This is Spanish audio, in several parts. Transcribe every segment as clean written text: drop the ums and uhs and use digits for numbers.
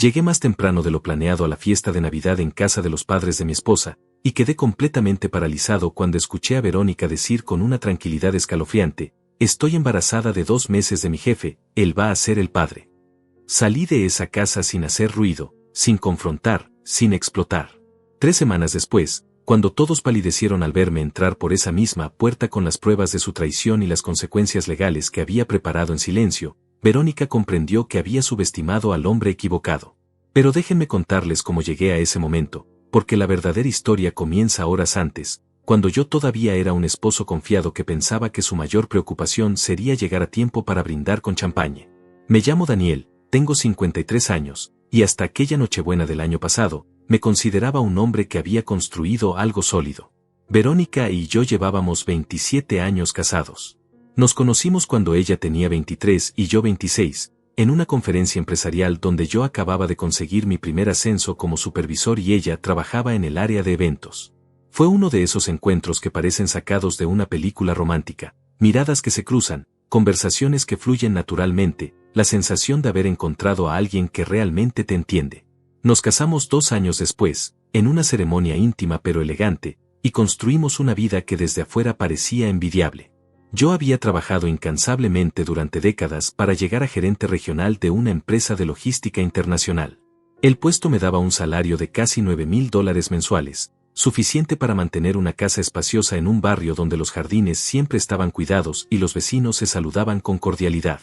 Llegué más temprano de lo planeado a la fiesta de Navidad en casa de los padres de mi esposa, y quedé completamente paralizado cuando escuché a Verónica decir con una tranquilidad escalofriante: estoy embarazada de 2 meses de mi jefe, él va a ser el padre. Salí de esa casa sin hacer ruido, sin confrontar, sin explotar. 3 semanas después, cuando todos palidecieron al verme entrar por esa misma puerta con las pruebas de su traición y las consecuencias legales que había preparado en silencio, Verónica comprendió que había subestimado al hombre equivocado. Pero déjenme contarles cómo llegué a ese momento, porque la verdadera historia comienza horas antes, cuando yo todavía era un esposo confiado que pensaba que su mayor preocupación sería llegar a tiempo para brindar con champaña. Me llamo Daniel, tengo 53 años, y hasta aquella Nochebuena del año pasado, me consideraba un hombre que había construido algo sólido. Verónica y yo llevábamos 27 años casados. Nos conocimos cuando ella tenía 23 y yo 26, en una conferencia empresarial donde yo acababa de conseguir mi primer ascenso como supervisor y ella trabajaba en el área de eventos. Fue uno de esos encuentros que parecen sacados de una película romántica, miradas que se cruzan, conversaciones que fluyen naturalmente, la sensación de haber encontrado a alguien que realmente te entiende. Nos casamos 2 años después, en una ceremonia íntima pero elegante, y construimos una vida que desde afuera parecía envidiable. Yo había trabajado incansablemente durante décadas para llegar a gerente regional de una empresa de logística internacional. El puesto me daba un salario de casi $9,000 mensuales, suficiente para mantener una casa espaciosa en un barrio donde los jardines siempre estaban cuidados y los vecinos se saludaban con cordialidad.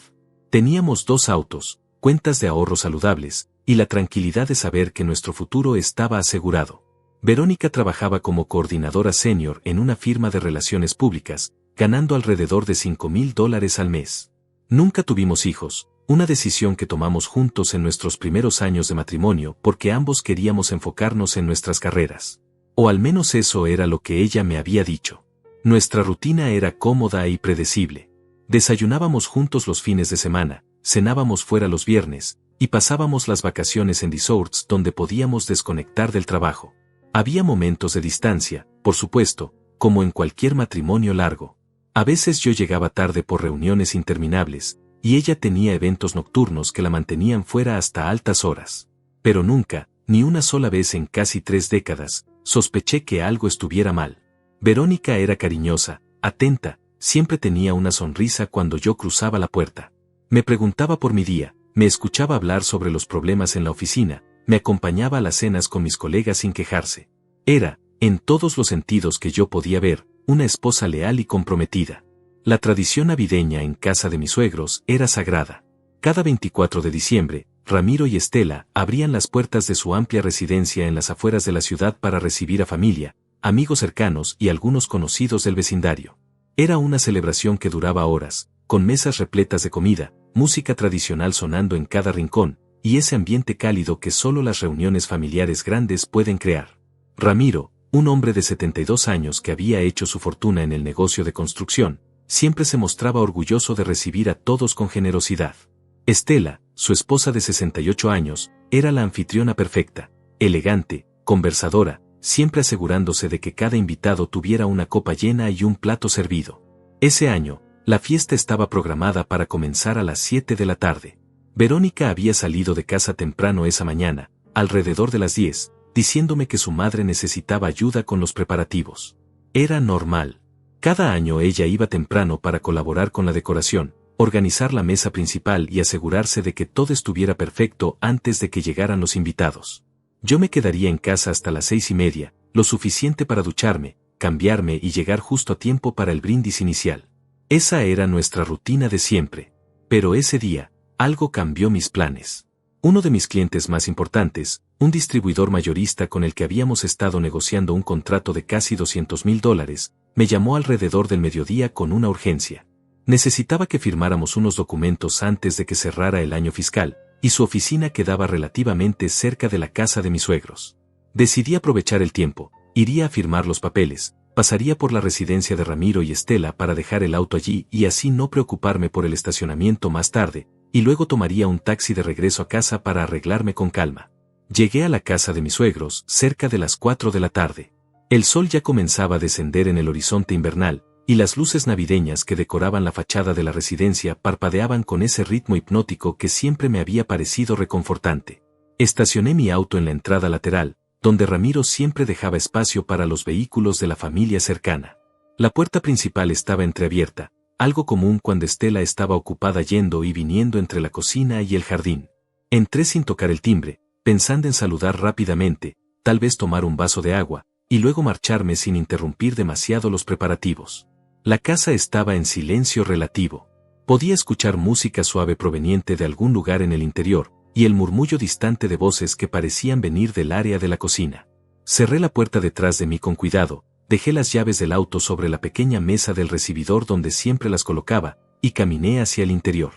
Teníamos 2 autos, cuentas de ahorro saludables, y la tranquilidad de saber que nuestro futuro estaba asegurado. Verónica trabajaba como coordinadora senior en una firma de relaciones públicas, ganando alrededor de $5,000 al mes. Nunca tuvimos hijos, una decisión que tomamos juntos en nuestros primeros años de matrimonio porque ambos queríamos enfocarnos en nuestras carreras. O al menos eso era lo que ella me había dicho. Nuestra rutina era cómoda y predecible. Desayunábamos juntos los fines de semana, cenábamos fuera los viernes, y pasábamos las vacaciones en resorts donde podíamos desconectar del trabajo. Había momentos de distancia, por supuesto, como en cualquier matrimonio largo. A veces yo llegaba tarde por reuniones interminables, y ella tenía eventos nocturnos que la mantenían fuera hasta altas horas. Pero nunca, ni una sola vez en casi 3 décadas, sospeché que algo estuviera mal. Verónica era cariñosa, atenta, siempre tenía una sonrisa cuando yo cruzaba la puerta. Me preguntaba por mi día, me escuchaba hablar sobre los problemas en la oficina, me acompañaba a las cenas con mis colegas sin quejarse. Era, en todos los sentidos que yo podía ver, una esposa leal y comprometida. La tradición navideña en casa de mis suegros era sagrada. Cada 24 de diciembre, Ramiro y Estela abrían las puertas de su amplia residencia en las afueras de la ciudad para recibir a familia, amigos cercanos y algunos conocidos del vecindario. Era una celebración que duraba horas, con mesas repletas de comida, música tradicional sonando en cada rincón, y ese ambiente cálido que solo las reuniones familiares grandes pueden crear. Ramiro, un hombre de 72 años que había hecho su fortuna en el negocio de construcción, siempre se mostraba orgulloso de recibir a todos con generosidad. Estela, su esposa de 68 años, era la anfitriona perfecta, elegante, conversadora, siempre asegurándose de que cada invitado tuviera una copa llena y un plato servido. Ese año, la fiesta estaba programada para comenzar a las 7 de la tarde. Verónica había salido de casa temprano esa mañana, alrededor de las 10, diciéndome que su madre necesitaba ayuda con los preparativos. Era normal. Cada año ella iba temprano para colaborar con la decoración, organizar la mesa principal y asegurarse de que todo estuviera perfecto antes de que llegaran los invitados. Yo me quedaría en casa hasta las 6:30, lo suficiente para ducharme, cambiarme y llegar justo a tiempo para el brindis inicial. Esa era nuestra rutina de siempre. Pero ese día, algo cambió mis planes. Uno de mis clientes más importantes, un distribuidor mayorista con el que habíamos estado negociando un contrato de casi $200,000, me llamó alrededor del mediodía con una urgencia. Necesitaba que firmáramos unos documentos antes de que cerrara el año fiscal, y su oficina quedaba relativamente cerca de la casa de mis suegros. Decidí aprovechar el tiempo, iría a firmar los papeles, pasaría por la residencia de Ramiro y Estela para dejar el auto allí y así no preocuparme por el estacionamiento más tarde, y luego tomaría un taxi de regreso a casa para arreglarme con calma. Llegué a la casa de mis suegros cerca de las 4 de la tarde. El sol ya comenzaba a descender en el horizonte invernal, y las luces navideñas que decoraban la fachada de la residencia parpadeaban con ese ritmo hipnótico que siempre me había parecido reconfortante. Estacioné mi auto en la entrada lateral, donde Ramiro siempre dejaba espacio para los vehículos de la familia cercana. La puerta principal estaba entreabierta, algo común cuando Estela estaba ocupada yendo y viniendo entre la cocina y el jardín. Entré sin tocar el timbre, pensando en saludar rápidamente, tal vez tomar un vaso de agua, y luego marcharme sin interrumpir demasiado los preparativos. La casa estaba en silencio relativo. Podía escuchar música suave proveniente de algún lugar en el interior, y el murmullo distante de voces que parecían venir del área de la cocina. Cerré la puerta detrás de mí con cuidado, dejé las llaves del auto sobre la pequeña mesa del recibidor donde siempre las colocaba, y caminé hacia el interior.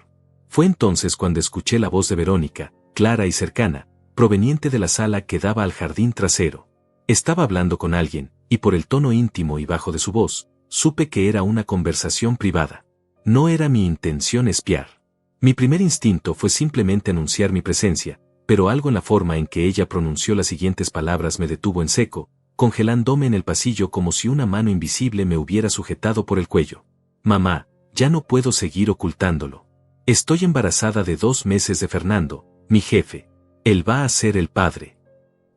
Fue entonces cuando escuché la voz de Verónica, clara y cercana, proveniente de la sala que daba al jardín trasero. Estaba hablando con alguien, y por el tono íntimo y bajo de su voz, supe que era una conversación privada. No era mi intención espiar. Mi primer instinto fue simplemente anunciar mi presencia, pero algo en la forma en que ella pronunció las siguientes palabras me detuvo en seco, congelándome en el pasillo como si una mano invisible me hubiera sujetado por el cuello. Mamá, ya no puedo seguir ocultándolo. Estoy embarazada de 2 meses de Fernando, mi jefe. Él va a ser el padre.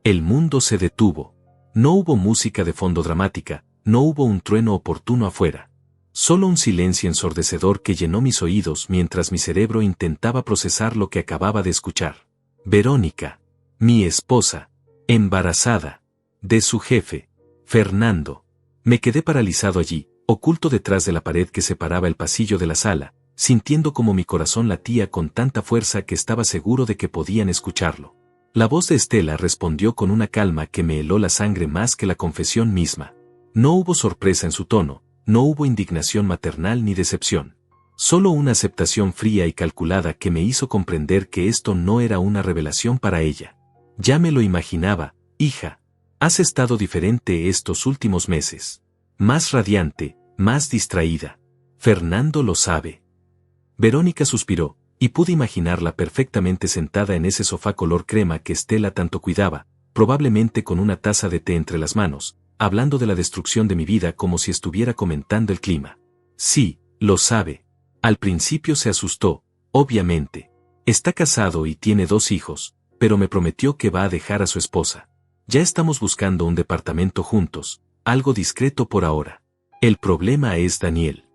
El mundo se detuvo. No hubo música de fondo dramática, no hubo un trueno oportuno afuera. Solo un silencio ensordecedor que llenó mis oídos mientras mi cerebro intentaba procesar lo que acababa de escuchar. Verónica, mi esposa, embarazada, de su jefe, Fernando. Me quedé paralizado allí, oculto detrás de la pared que separaba el pasillo de la sala, sintiendo como mi corazón latía con tanta fuerza que estaba seguro de que podían escucharlo. La voz de Estela respondió con una calma que me heló la sangre más que la confesión misma. No hubo sorpresa en su tono, no hubo indignación maternal ni decepción. Solo una aceptación fría y calculada que me hizo comprender que esto no era una revelación para ella. Ya me lo imaginaba, hija. Has estado diferente estos últimos meses. Más radiante, más distraída. Fernando lo sabe. Verónica suspiró, y pude imaginarla perfectamente sentada en ese sofá color crema que Estela tanto cuidaba, probablemente con una taza de té entre las manos, hablando de la destrucción de mi vida como si estuviera comentando el clima. Sí, lo sabe. Al principio se asustó, obviamente. Está casado y tiene 2 hijos, pero me prometió que va a dejar a su esposa. Ya estamos buscando un departamento juntos, algo discreto por ahora. El problema es Daniel.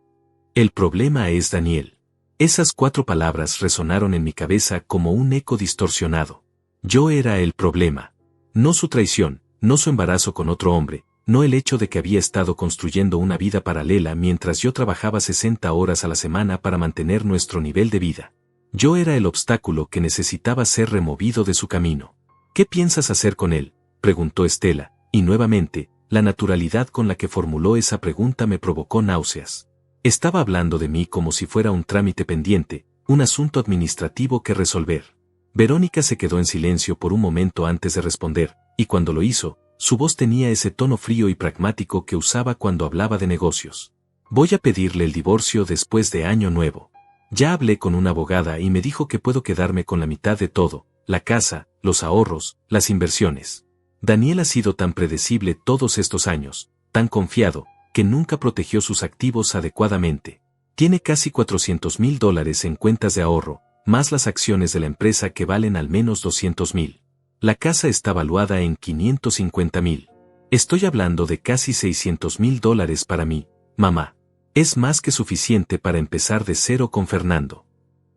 El problema es Daniel. Esas 4 palabras resonaron en mi cabeza como un eco distorsionado. Yo era el problema. No su traición, no su embarazo con otro hombre, no el hecho de que había estado construyendo una vida paralela mientras yo trabajaba 60 horas a la semana para mantener nuestro nivel de vida. Yo era el obstáculo que necesitaba ser removido de su camino. ¿Qué piensas hacer con él?, preguntó Estela, y nuevamente, la naturalidad con la que formuló esa pregunta me provocó náuseas. Estaba hablando de mí como si fuera un trámite pendiente, un asunto administrativo que resolver. Verónica se quedó en silencio por un momento antes de responder, y cuando lo hizo, su voz tenía ese tono frío y pragmático que usaba cuando hablaba de negocios. Voy a pedirle el divorcio después de Año Nuevo. Ya hablé con una abogada y me dijo que puedo quedarme con la mitad de todo, la casa, los ahorros, las inversiones. Daniel ha sido tan predecible todos estos años, tan confiado, que nunca protegió sus activos adecuadamente. Tiene casi $400,000 en cuentas de ahorro, más las acciones de la empresa que valen al menos $200,000. La casa está valuada en $550,000. Estoy hablando de casi $600,000 para mí, mamá. Es más que suficiente para empezar de cero con Fernando.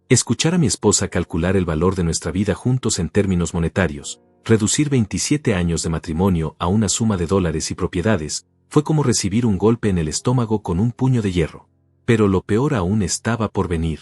Escuchar a mi esposa calcular el valor de nuestra vida juntos en términos monetarios, reducir 27 años de matrimonio a una suma de dólares y propiedades, fue como recibir un golpe en el estómago con un puño de hierro. Pero lo peor aún estaba por venir.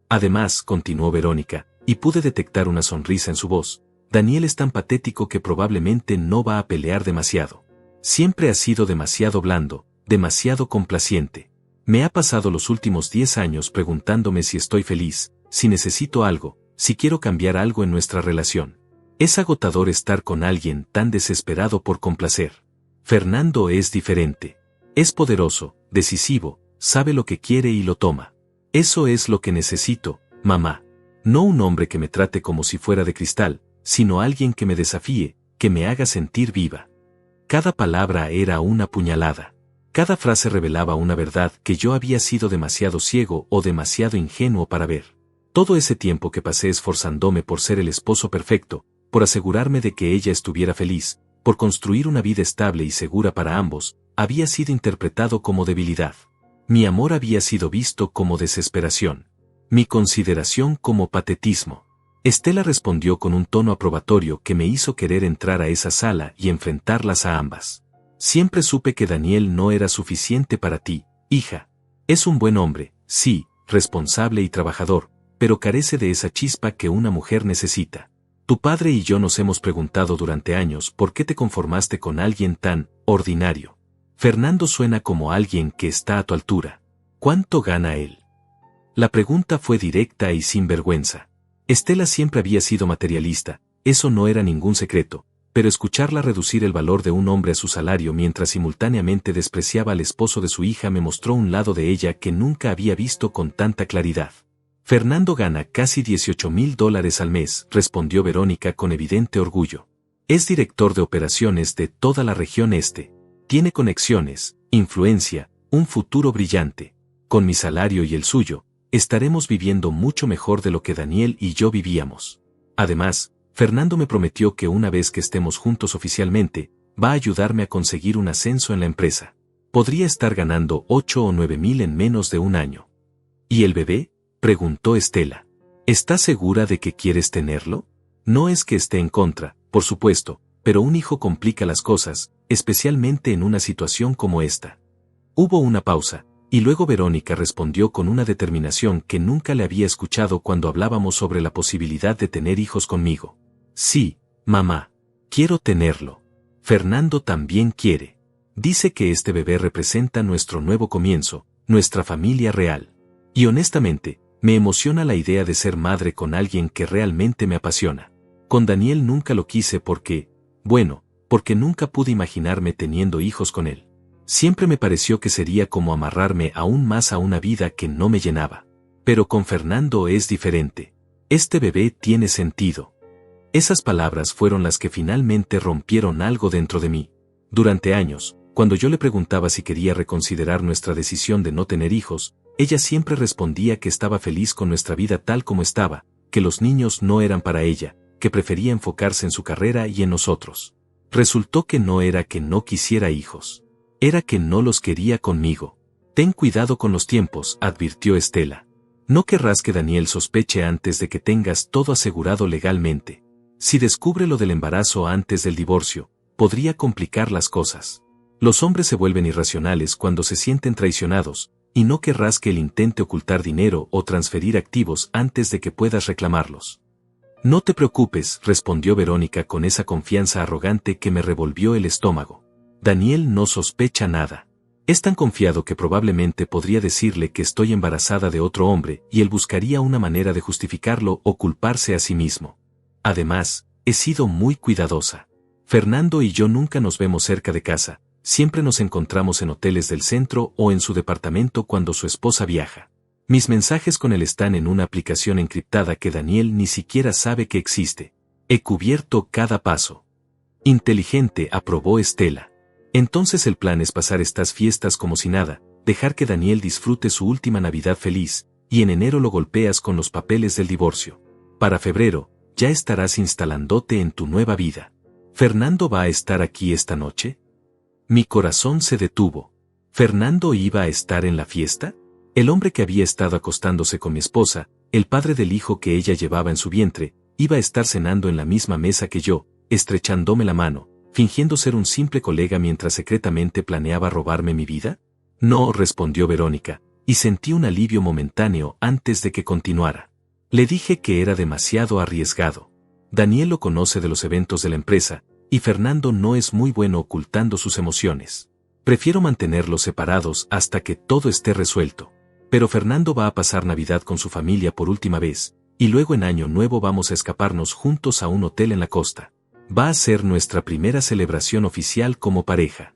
Además, continuó Verónica, y pude detectar una sonrisa en su voz, Daniel es tan patético que probablemente no va a pelear demasiado. Siempre ha sido demasiado blando, demasiado complaciente. Me ha pasado los últimos 10 años preguntándome si estoy feliz, si necesito algo, si quiero cambiar algo en nuestra relación. Es agotador estar con alguien tan desesperado por complacer. Fernando es diferente. Es poderoso, decisivo, sabe lo que quiere y lo toma. Eso es lo que necesito, mamá. No un hombre que me trate como si fuera de cristal, sino alguien que me desafíe, que me haga sentir viva. Cada palabra era una puñalada. Cada frase revelaba una verdad que yo había sido demasiado ciego o demasiado ingenuo para ver. Todo ese tiempo que pasé esforzándome por ser el esposo perfecto, por asegurarme de que ella estuviera feliz, por construir una vida estable y segura para ambos, había sido interpretado como debilidad. Mi amor había sido visto como desesperación. Mi consideración como patetismo. Estela respondió con un tono aprobatorio que me hizo querer entrar a esa sala y enfrentarlas a ambas. Siempre supe que Daniel no era suficiente para ti, hija. Es un buen hombre, sí, responsable y trabajador, pero carece de esa chispa que una mujer necesita. Tu padre y yo nos hemos preguntado durante años por qué te conformaste con alguien tan ordinario. Fernando suena como alguien que está a tu altura. ¿Cuánto gana él? La pregunta fue directa y sin vergüenza. Estela siempre había sido materialista, eso no era ningún secreto, pero escucharla reducir el valor de un hombre a su salario mientras simultáneamente despreciaba al esposo de su hija me mostró un lado de ella que nunca había visto con tanta claridad. Fernando gana casi $18,000 al mes, respondió Verónica con evidente orgullo. Es director de operaciones de toda la región este. Tiene conexiones, influencia, un futuro brillante. Con mi salario y el suyo, estaremos viviendo mucho mejor de lo que Daniel y yo vivíamos. Además, Fernando me prometió que una vez que estemos juntos oficialmente, va a ayudarme a conseguir un ascenso en la empresa. Podría estar ganando 8 o 9 mil en menos de un año. ¿Y el bebé?, preguntó Estela. ¿Estás segura de que quieres tenerlo? No es que esté en contra, por supuesto, pero un hijo complica las cosas, especialmente en una situación como esta. Hubo una pausa, y luego Verónica respondió con una determinación que nunca le había escuchado cuando hablábamos sobre la posibilidad de tener hijos conmigo. Sí, mamá. Quiero tenerlo. Fernando también quiere. Dice que este bebé representa nuestro nuevo comienzo, nuestra familia real. Y honestamente, me emociona la idea de ser madre con alguien que realmente me apasiona. Con Daniel nunca lo quise porque nunca pude imaginarme teniendo hijos con él. Siempre me pareció que sería como amarrarme aún más a una vida que no me llenaba. Pero con Fernando es diferente. Este bebé tiene sentido. Esas palabras fueron las que finalmente rompieron algo dentro de mí. Durante años, cuando yo le preguntaba si quería reconsiderar nuestra decisión de no tener hijos, ella siempre respondía que estaba feliz con nuestra vida tal como estaba, que los niños no eran para ella, que prefería enfocarse en su carrera y en nosotros. Resultó que no era que no quisiera hijos. Era que no los quería conmigo. Ten cuidado con los tiempos, advirtió Estela. No querrás que Daniel sospeche antes de que tengas todo asegurado legalmente. Si descubre lo del embarazo antes del divorcio, podría complicar las cosas. Los hombres se vuelven irracionales cuando se sienten traicionados, y no querrás que él intente ocultar dinero o transferir activos antes de que puedas reclamarlos. No te preocupes, respondió Verónica con esa confianza arrogante que me revolvió el estómago. Daniel no sospecha nada. Es tan confiado que probablemente podría decirle que estoy embarazada de otro hombre y él buscaría una manera de justificarlo o culparse a sí mismo. Además, he sido muy cuidadosa. Fernando y yo nunca nos vemos cerca de casa, siempre nos encontramos en hoteles del centro o en su departamento cuando su esposa viaja. Mis mensajes con él están en una aplicación encriptada que Daniel ni siquiera sabe que existe. He cubierto cada paso. Inteligente, aprobó Estela. Entonces el plan es pasar estas fiestas como si nada, dejar que Daniel disfrute su última Navidad feliz, y en enero lo golpeas con los papeles del divorcio. Para febrero, ya estarás instalándote en tu nueva vida. ¿Fernando va a estar aquí esta noche? Mi corazón se detuvo. ¿Fernando iba a estar en la fiesta? El hombre que había estado acostándose con mi esposa, el padre del hijo que ella llevaba en su vientre, iba a estar cenando en la misma mesa que yo, estrechándome la mano, fingiendo ser un simple colega mientras secretamente planeaba robarme mi vida. No, respondió Verónica, y sentí un alivio momentáneo antes de que continuara. Le dije que era demasiado arriesgado. Daniel lo conoce de los eventos de la empresa, y Fernando no es muy bueno ocultando sus emociones. Prefiero mantenerlos separados hasta que todo esté resuelto. Pero Fernando va a pasar Navidad con su familia por última vez, y luego en Año Nuevo vamos a escaparnos juntos a un hotel en la costa. Va a ser nuestra primera celebración oficial como pareja.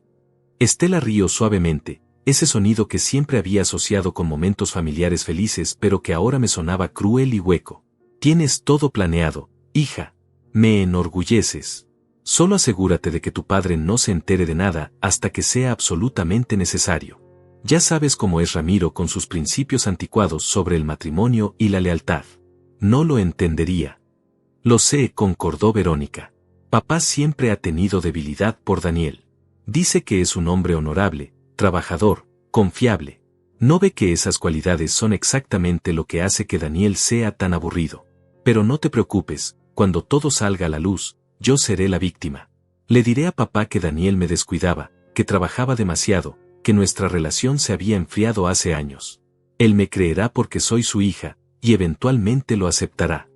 Estela rió suavemente, ese sonido que siempre había asociado con momentos familiares felices pero que ahora me sonaba cruel y hueco. Tienes todo planeado, hija. Me enorgulleces. Solo asegúrate de que tu padre no se entere de nada hasta que sea absolutamente necesario. Ya sabes cómo es Ramiro con sus principios anticuados sobre el matrimonio y la lealtad. No lo entendería. Lo sé, concordó Verónica. Papá siempre ha tenido debilidad por Daniel. Dice que es un hombre honorable, trabajador, confiable. No ve que esas cualidades son exactamente lo que hace que Daniel sea tan aburrido. Pero no te preocupes, cuando todo salga a la luz, yo seré la víctima. Le diré a papá que Daniel me descuidaba, que trabajaba demasiado, que nuestra relación se había enfriado hace años. Él me creerá porque soy su hija, y eventualmente lo aceptará.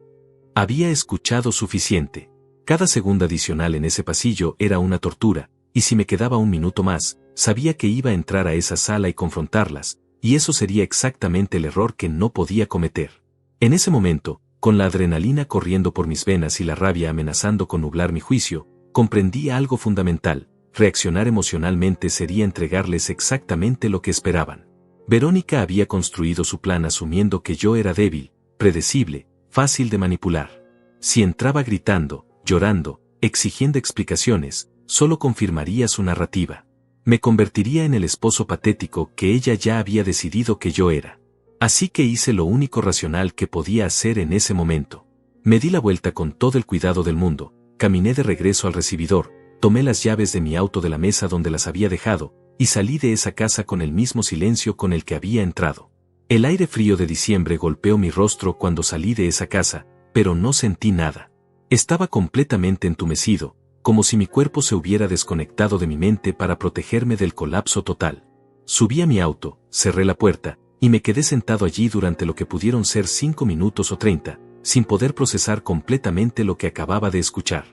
Había escuchado suficiente. Cada segundo adicional en ese pasillo era una tortura, y si me quedaba un minuto más, sabía que iba a entrar a esa sala y confrontarlas, y eso sería exactamente el error que no podía cometer. En ese momento, con la adrenalina corriendo por mis venas y la rabia amenazando con nublar mi juicio, comprendí algo fundamental: reaccionar emocionalmente sería entregarles exactamente lo que esperaban. Verónica había construido su plan asumiendo que yo era débil, predecible, fácil de manipular. Si entraba gritando, llorando, exigiendo explicaciones, solo confirmaría su narrativa. Me convertiría en el esposo patético que ella ya había decidido que yo era. Así que hice lo único racional que podía hacer en ese momento. Me di la vuelta con todo el cuidado del mundo, caminé de regreso al recibidor, tomé las llaves de mi auto de la mesa donde las había dejado, y salí de esa casa con el mismo silencio con el que había entrado. El aire frío de diciembre golpeó mi rostro cuando salí de esa casa, pero no sentí nada. Estaba completamente entumecido, como si mi cuerpo se hubiera desconectado de mi mente para protegerme del colapso total. Subí a mi auto, cerré la puerta, y me quedé sentado allí durante lo que pudieron ser 5 minutos o 30, sin poder procesar completamente lo que acababa de escuchar.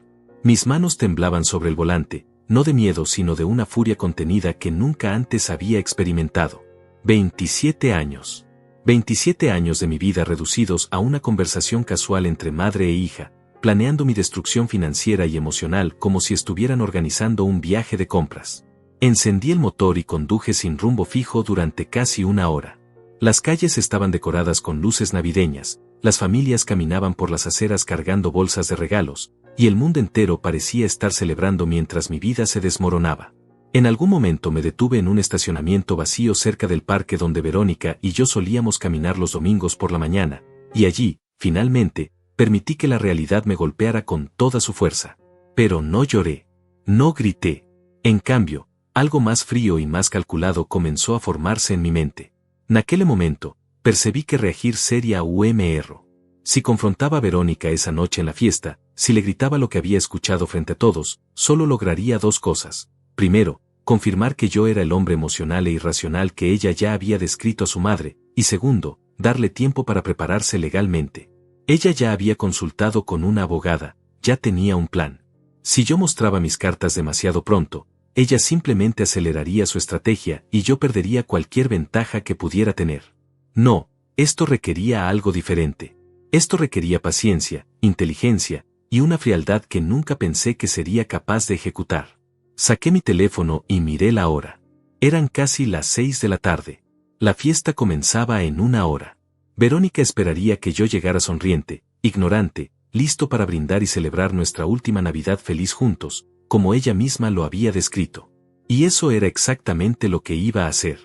Mis manos temblaban sobre el volante, no de miedo sino de una furia contenida que nunca antes había experimentado. 27 años. 27 años de mi vida reducidos a una conversación casual entre madre e hija, planeando mi destrucción financiera y emocional como si estuvieran organizando un viaje de compras. Encendí el motor y conduje sin rumbo fijo durante casi una hora. Las calles estaban decoradas con luces navideñas, las familias caminaban por las aceras cargando bolsas de regalos, y el mundo entero parecía estar celebrando mientras mi vida se desmoronaba. En algún momento me detuve en un estacionamiento vacío cerca del parque donde Verónica y yo solíamos caminar los domingos por la mañana, y allí, finalmente, permití que la realidad me golpeara con toda su fuerza. Pero no lloré. No grité. En cambio, algo más frío y más calculado comenzó a formarse en mi mente. En aquel momento, percibí que reagir sería un error. Si confrontaba a Verónica esa noche en la fiesta, si le gritaba lo que había escuchado frente a todos, solo lograría dos cosas. Primero, confirmar que yo era el hombre emocional e irracional que ella ya había descrito a su madre, y segundo, darle tiempo para prepararse legalmente. Ella ya había consultado con una abogada, ya tenía un plan. Si yo mostraba mis cartas demasiado pronto, ella simplemente aceleraría su estrategia y yo perdería cualquier ventaja que pudiera tener. No, esto requería algo diferente. Esto requería paciencia, inteligencia, y una frialdad que nunca pensé que sería capaz de ejecutar. Saqué mi teléfono y miré la hora. Eran casi las 6 de la tarde. La fiesta comenzaba en una hora. Verónica esperaría que yo llegara sonriente, ignorante, listo para brindar y celebrar nuestra última Navidad feliz juntos, como ella misma lo había descrito. Y eso era exactamente lo que iba a hacer.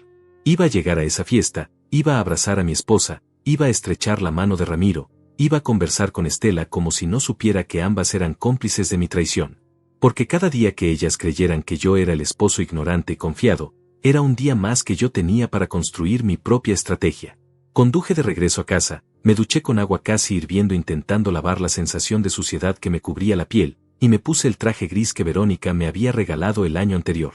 Iba a llegar a esa fiesta, iba a abrazar a mi esposa, iba a estrechar la mano de Ramiro, iba a conversar con Estela como si no supiera que ambas eran cómplices de mi traición. Porque cada día que ellas creyeran que yo era el esposo ignorante y confiado, era un día más que yo tenía para construir mi propia estrategia. Conduje de regreso a casa, me duché con agua casi hirviendo intentando lavar la sensación de suciedad que me cubría la piel, y me puse el traje gris que Verónica me había regalado el año anterior.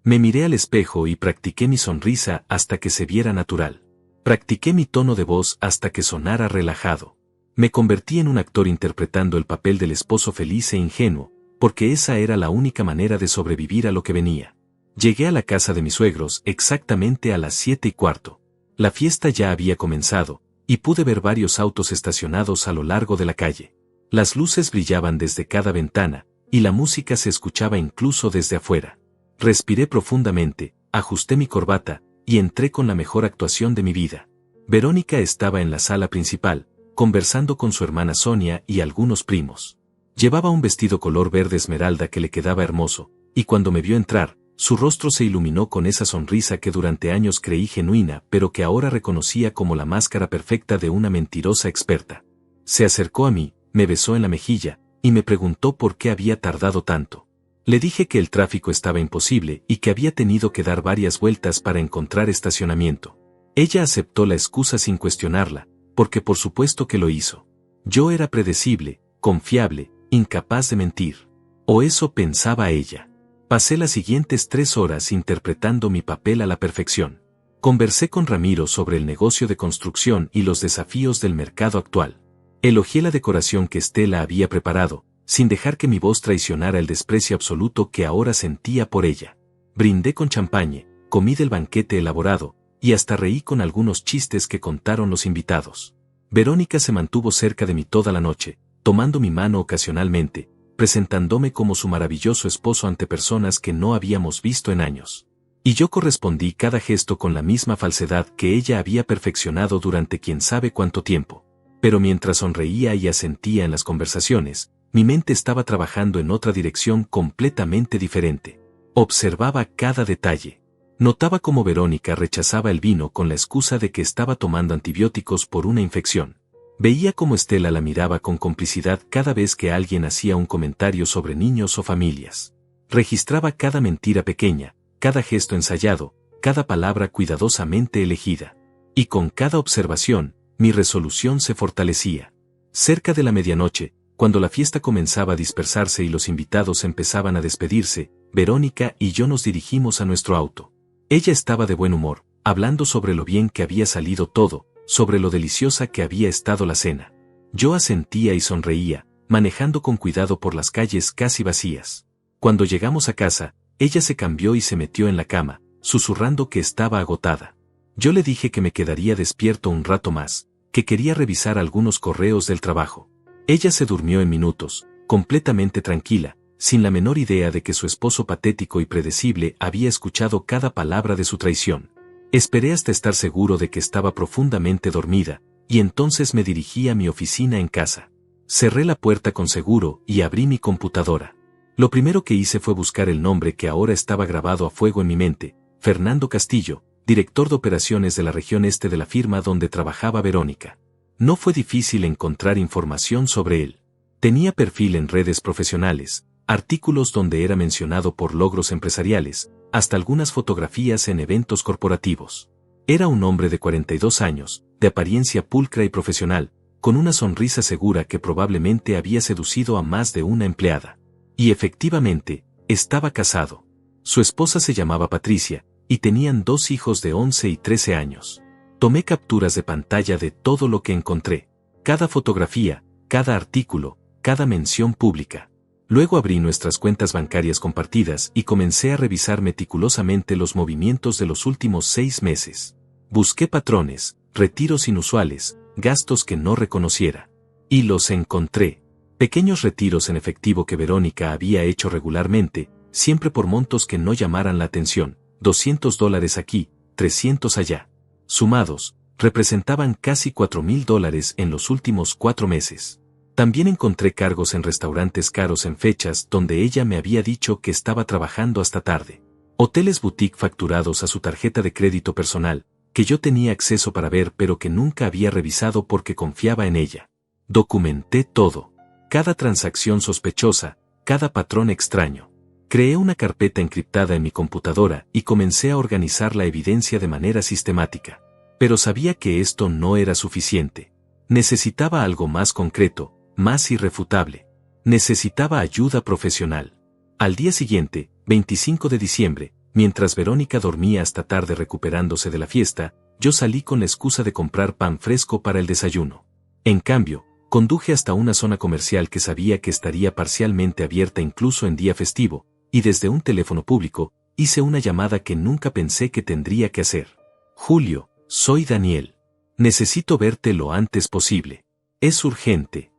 Me miré al espejo y practiqué mi sonrisa hasta que se viera natural. Practiqué mi tono de voz hasta que sonara relajado. Me convertí en un actor interpretando el papel del esposo feliz e ingenuo, porque esa era la única manera de sobrevivir a lo que venía. Llegué a la casa de mis suegros exactamente a las 7:15. La fiesta ya había comenzado, y pude ver varios autos estacionados a lo largo de la calle. Las luces brillaban desde cada ventana, y la música se escuchaba incluso desde afuera. Respiré profundamente, ajusté mi corbata, y entré con la mejor actuación de mi vida. Verónica estaba en la sala principal, conversando con su hermana Sonia y algunos primos. Llevaba un vestido color verde esmeralda que le quedaba hermoso, y cuando me vio entrar, su rostro se iluminó con esa sonrisa que durante años creí genuina pero que ahora reconocía como la máscara perfecta de una mentirosa experta. Se acercó a mí, me besó en la mejilla, y me preguntó por qué había tardado tanto. Le dije que el tráfico estaba imposible y que había tenido que dar varias vueltas para encontrar estacionamiento. Ella aceptó la excusa sin cuestionarla, porque por supuesto que lo hizo. Yo era predecible, confiable, incapaz de mentir. O eso pensaba ella. Pasé las siguientes 3 horas interpretando mi papel a la perfección. Conversé con Ramiro sobre el negocio de construcción y los desafíos del mercado actual. Elogié la decoración que Estela había preparado, sin dejar que mi voz traicionara el desprecio absoluto que ahora sentía por ella. Brindé con champagne, comí del banquete elaborado, y hasta reí con algunos chistes que contaron los invitados. Verónica se mantuvo cerca de mí toda la noche, tomando mi mano ocasionalmente, presentándome como su maravilloso esposo ante personas que no habíamos visto en años. Y yo correspondí cada gesto con la misma falsedad que ella había perfeccionado durante quién sabe cuánto tiempo. Pero mientras sonreía y asentía en las conversaciones, mi mente estaba trabajando en otra dirección completamente diferente. Observaba cada detalle. Notaba cómo Verónica rechazaba el vino con la excusa de que estaba tomando antibióticos por una infección. Veía cómo Estela la miraba con complicidad cada vez que alguien hacía un comentario sobre niños o familias. Registraba cada mentira pequeña, cada gesto ensayado, cada palabra cuidadosamente elegida. Y con cada observación, mi resolución se fortalecía. Cerca de la medianoche, cuando la fiesta comenzaba a dispersarse y los invitados empezaban a despedirse, Verónica y yo nos dirigimos a nuestro auto. Ella estaba de buen humor, hablando sobre lo bien que había salido todo, sobre lo deliciosa que había estado la cena. Yo asentía y sonreía, manejando con cuidado por las calles casi vacías. Cuando llegamos a casa, ella se cambió y se metió en la cama, susurrando que estaba agotada. Yo le dije que me quedaría despierto un rato más, que quería revisar algunos correos del trabajo. Ella se durmió en minutos, completamente tranquila, sin la menor idea de que su esposo patético y predecible había escuchado cada palabra de su traición. Esperé hasta estar seguro de que estaba profundamente dormida, y entonces me dirigí a mi oficina en casa. Cerré la puerta con seguro y abrí mi computadora. Lo primero que hice fue buscar el nombre que ahora estaba grabado a fuego en mi mente, Fernando Castillo, director de operaciones de la región este de la firma donde trabajaba Verónica. No fue difícil encontrar información sobre él. Tenía perfil en redes profesionales, artículos donde era mencionado por logros empresariales, hasta algunas fotografías en eventos corporativos. Era un hombre de 42 años, de apariencia pulcra y profesional, con una sonrisa segura que probablemente había seducido a más de una empleada. Y efectivamente, estaba casado. Su esposa se llamaba Patricia, y tenían 2 hijos de 11 y 13 años. Tomé capturas de pantalla de todo lo que encontré, cada fotografía, cada artículo, cada mención pública. Luego abrí nuestras cuentas bancarias compartidas y comencé a revisar meticulosamente los movimientos de los últimos 6 meses. Busqué patrones, retiros inusuales, gastos que no reconociera. Y los encontré. Pequeños retiros en efectivo que Verónica había hecho regularmente, siempre por montos que no llamaran la atención, $200 aquí, 300 allá. Sumados, representaban casi $4,000 en los últimos 4 meses. También encontré cargos en restaurantes caros en fechas donde ella me había dicho que estaba trabajando hasta tarde. Hoteles boutique facturados a su tarjeta de crédito personal, que yo tenía acceso para ver pero que nunca había revisado porque confiaba en ella. Documenté todo. Cada transacción sospechosa, cada patrón extraño. Creé una carpeta encriptada en mi computadora y comencé a organizar la evidencia de manera sistemática. Pero sabía que esto no era suficiente. Necesitaba algo más concreto, más irrefutable. Necesitaba ayuda profesional. Al día siguiente, 25 de diciembre, mientras Verónica dormía hasta tarde recuperándose de la fiesta, yo salí con la excusa de comprar pan fresco para el desayuno. En cambio, conduje hasta una zona comercial que sabía que estaría parcialmente abierta incluso en día festivo, y desde un teléfono público, hice una llamada que nunca pensé que tendría que hacer. Julio, soy Daniel. Necesito verte lo antes posible. Es urgente.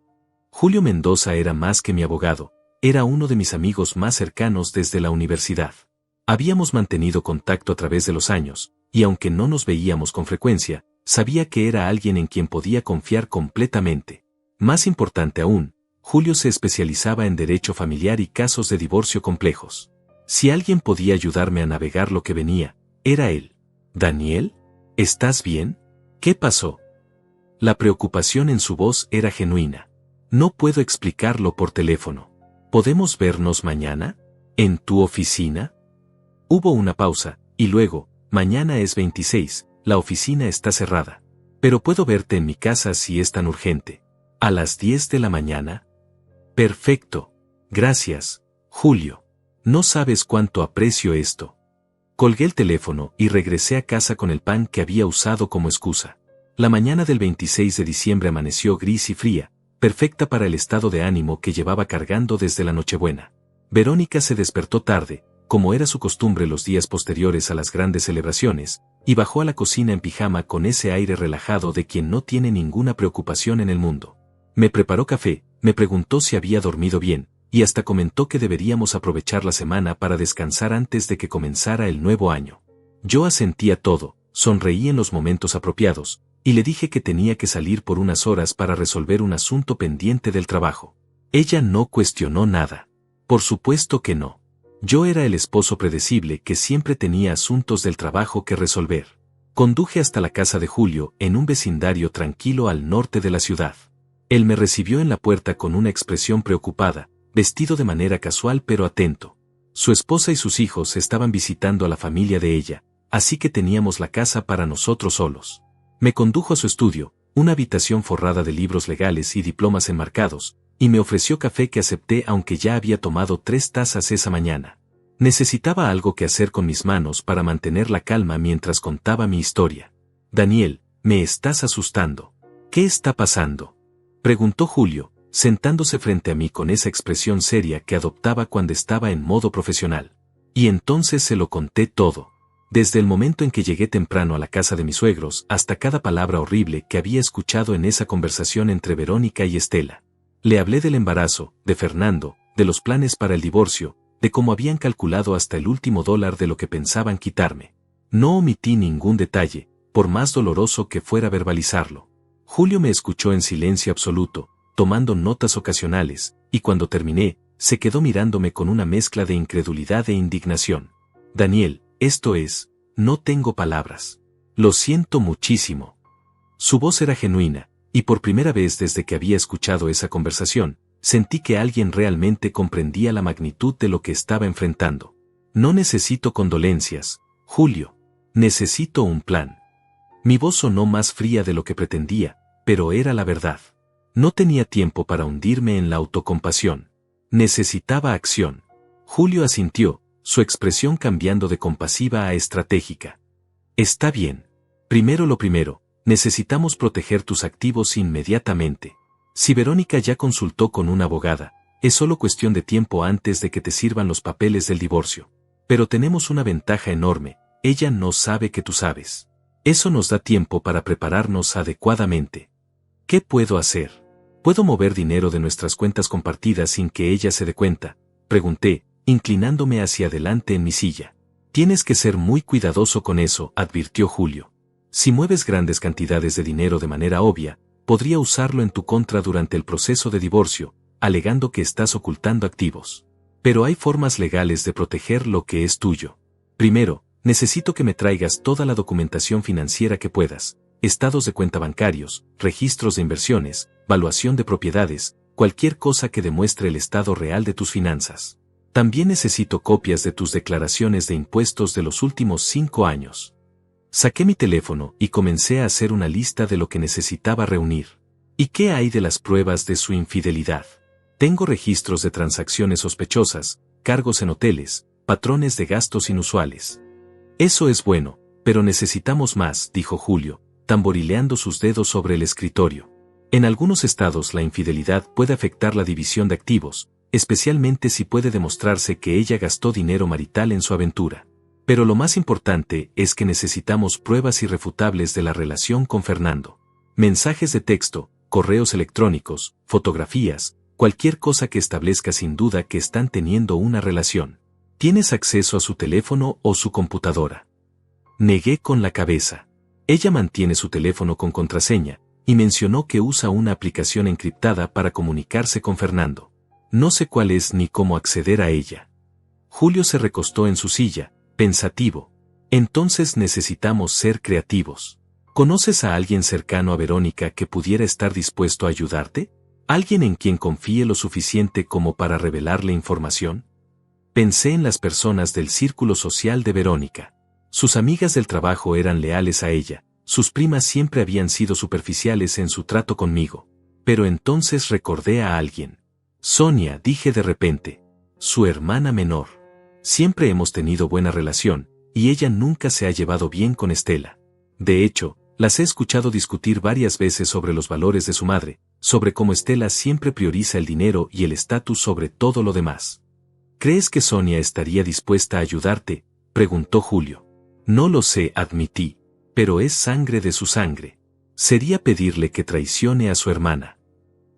Julio Mendoza era más que mi abogado, era uno de mis amigos más cercanos desde la universidad. Habíamos mantenido contacto a través de los años, y aunque no nos veíamos con frecuencia, sabía que era alguien en quien podía confiar completamente. Más importante aún, Julio se especializaba en derecho familiar y casos de divorcio complejos. Si alguien podía ayudarme a navegar lo que venía, era él. ¿Daniel? ¿Estás bien? ¿Qué pasó? La preocupación en su voz era genuina. No puedo explicarlo por teléfono. ¿Podemos vernos mañana? ¿En tu oficina? Hubo una pausa, y luego, mañana es 26, la oficina está cerrada. Pero puedo verte en mi casa si es tan urgente. ¿A las 10 de la mañana? Perfecto. Gracias, Julio. No sabes cuánto aprecio esto. Colgué el teléfono y regresé a casa con el pan que había usado como excusa. La mañana del 26 de diciembre amaneció gris y fría, perfecta para el estado de ánimo que llevaba cargando desde la Nochebuena. Verónica se despertó tarde, como era su costumbre los días posteriores a las grandes celebraciones, y bajó a la cocina en pijama con ese aire relajado de quien no tiene ninguna preocupación en el mundo. Me preparó café, me preguntó si había dormido bien, y hasta comentó que deberíamos aprovechar la semana para descansar antes de que comenzara el nuevo año. Yo asentí a todo, sonreí en los momentos apropiados, y le dije que tenía que salir por unas horas para resolver un asunto pendiente del trabajo. Ella no cuestionó nada. Por supuesto que no. Yo era el esposo predecible que siempre tenía asuntos del trabajo que resolver. Conduje hasta la casa de Julio en un vecindario tranquilo al norte de la ciudad. Él me recibió en la puerta con una expresión preocupada, vestido de manera casual pero atento. Su esposa y sus hijos estaban visitando a la familia de ella, así que teníamos la casa para nosotros solos. Me condujo a su estudio, una habitación forrada de libros legales y diplomas enmarcados, y me ofreció café que acepté aunque ya había tomado 3 tazas esa mañana. Necesitaba algo que hacer con mis manos para mantener la calma mientras contaba mi historia. Daniel, me estás asustando. ¿Qué está pasando? Preguntó Julio, sentándose frente a mí con esa expresión seria que adoptaba cuando estaba en modo profesional. Y entonces se lo conté todo. Desde el momento en que llegué temprano a la casa de mis suegros hasta cada palabra horrible que había escuchado en esa conversación entre Verónica y Estela. Le hablé del embarazo, de Fernando, de los planes para el divorcio, de cómo habían calculado hasta el último dólar de lo que pensaban quitarme. No omití ningún detalle, por más doloroso que fuera verbalizarlo. Julio me escuchó en silencio absoluto, tomando notas ocasionales, y cuando terminé, se quedó mirándome con una mezcla de incredulidad e indignación. Daniel, esto es, no tengo palabras. Lo siento muchísimo. Su voz era genuina, y por primera vez desde que había escuchado esa conversación, sentí que alguien realmente comprendía la magnitud de lo que estaba enfrentando. No necesito condolencias, Julio. Necesito un plan. Mi voz sonó más fría de lo que pretendía, pero era la verdad. No tenía tiempo para hundirme en la autocompasión. Necesitaba acción. Julio asintió, su expresión cambiando de compasiva a estratégica. Está bien. Primero lo primero, necesitamos proteger tus activos inmediatamente. Si Verónica ya consultó con una abogada, es solo cuestión de tiempo antes de que te sirvan los papeles del divorcio. Pero tenemos una ventaja enorme, ella no sabe que tú sabes. Eso nos da tiempo para prepararnos adecuadamente. ¿Qué puedo hacer? ¿Puedo mover dinero de nuestras cuentas compartidas sin que ella se dé cuenta? Pregunté, inclinándome hacia adelante en mi silla. Tienes que ser muy cuidadoso con eso, advirtió Julio. Si mueves grandes cantidades de dinero de manera obvia, podría usarlo en tu contra durante el proceso de divorcio, alegando que estás ocultando activos. Pero hay formas legales de proteger lo que es tuyo. Primero, necesito que me traigas toda la documentación financiera que puedas, estados de cuenta bancarios, registros de inversiones, valuación de propiedades, cualquier cosa que demuestre el estado real de tus finanzas. También necesito copias de tus declaraciones de impuestos de los últimos 5 años. Saqué mi teléfono y comencé a hacer una lista de lo que necesitaba reunir. ¿Y qué hay de las pruebas de su infidelidad? Tengo registros de transacciones sospechosas, cargos en hoteles, patrones de gastos inusuales. Eso es bueno, pero necesitamos más, dijo Julio, tamborileando sus dedos sobre el escritorio. En algunos estados la infidelidad puede afectar la división de activos, especialmente si puede demostrarse que ella gastó dinero marital en su aventura. Pero lo más importante es que necesitamos pruebas irrefutables de la relación con Fernando. Mensajes de texto, correos electrónicos, fotografías, cualquier cosa que establezca sin duda que están teniendo una relación. ¿Tienes acceso a su teléfono o su computadora? Negué con la cabeza. Ella mantiene su teléfono con contraseña, y mencionó que usa una aplicación encriptada para comunicarse con Fernando. No sé cuál es ni cómo acceder a ella. Julio se recostó en su silla, pensativo. Entonces necesitamos ser creativos. ¿Conoces a alguien cercano a Verónica que pudiera estar dispuesto a ayudarte? ¿Alguien en quien confíe lo suficiente como para revelarle información? Pensé en las personas del círculo social de Verónica. Sus amigas del trabajo eran leales a ella, sus primas siempre habían sido superficiales en su trato conmigo. Pero entonces recordé a alguien. Sonia, dije de repente. Su hermana menor. Siempre hemos tenido buena relación, y ella nunca se ha llevado bien con Estela. De hecho, las he escuchado discutir varias veces sobre los valores de su madre, sobre cómo Estela siempre prioriza el dinero y el estatus sobre todo lo demás. ¿Crees que Sonia estaría dispuesta a ayudarte?, preguntó Julio. No lo sé, admití, pero es sangre de su sangre. Sería pedirle que traicione a su hermana.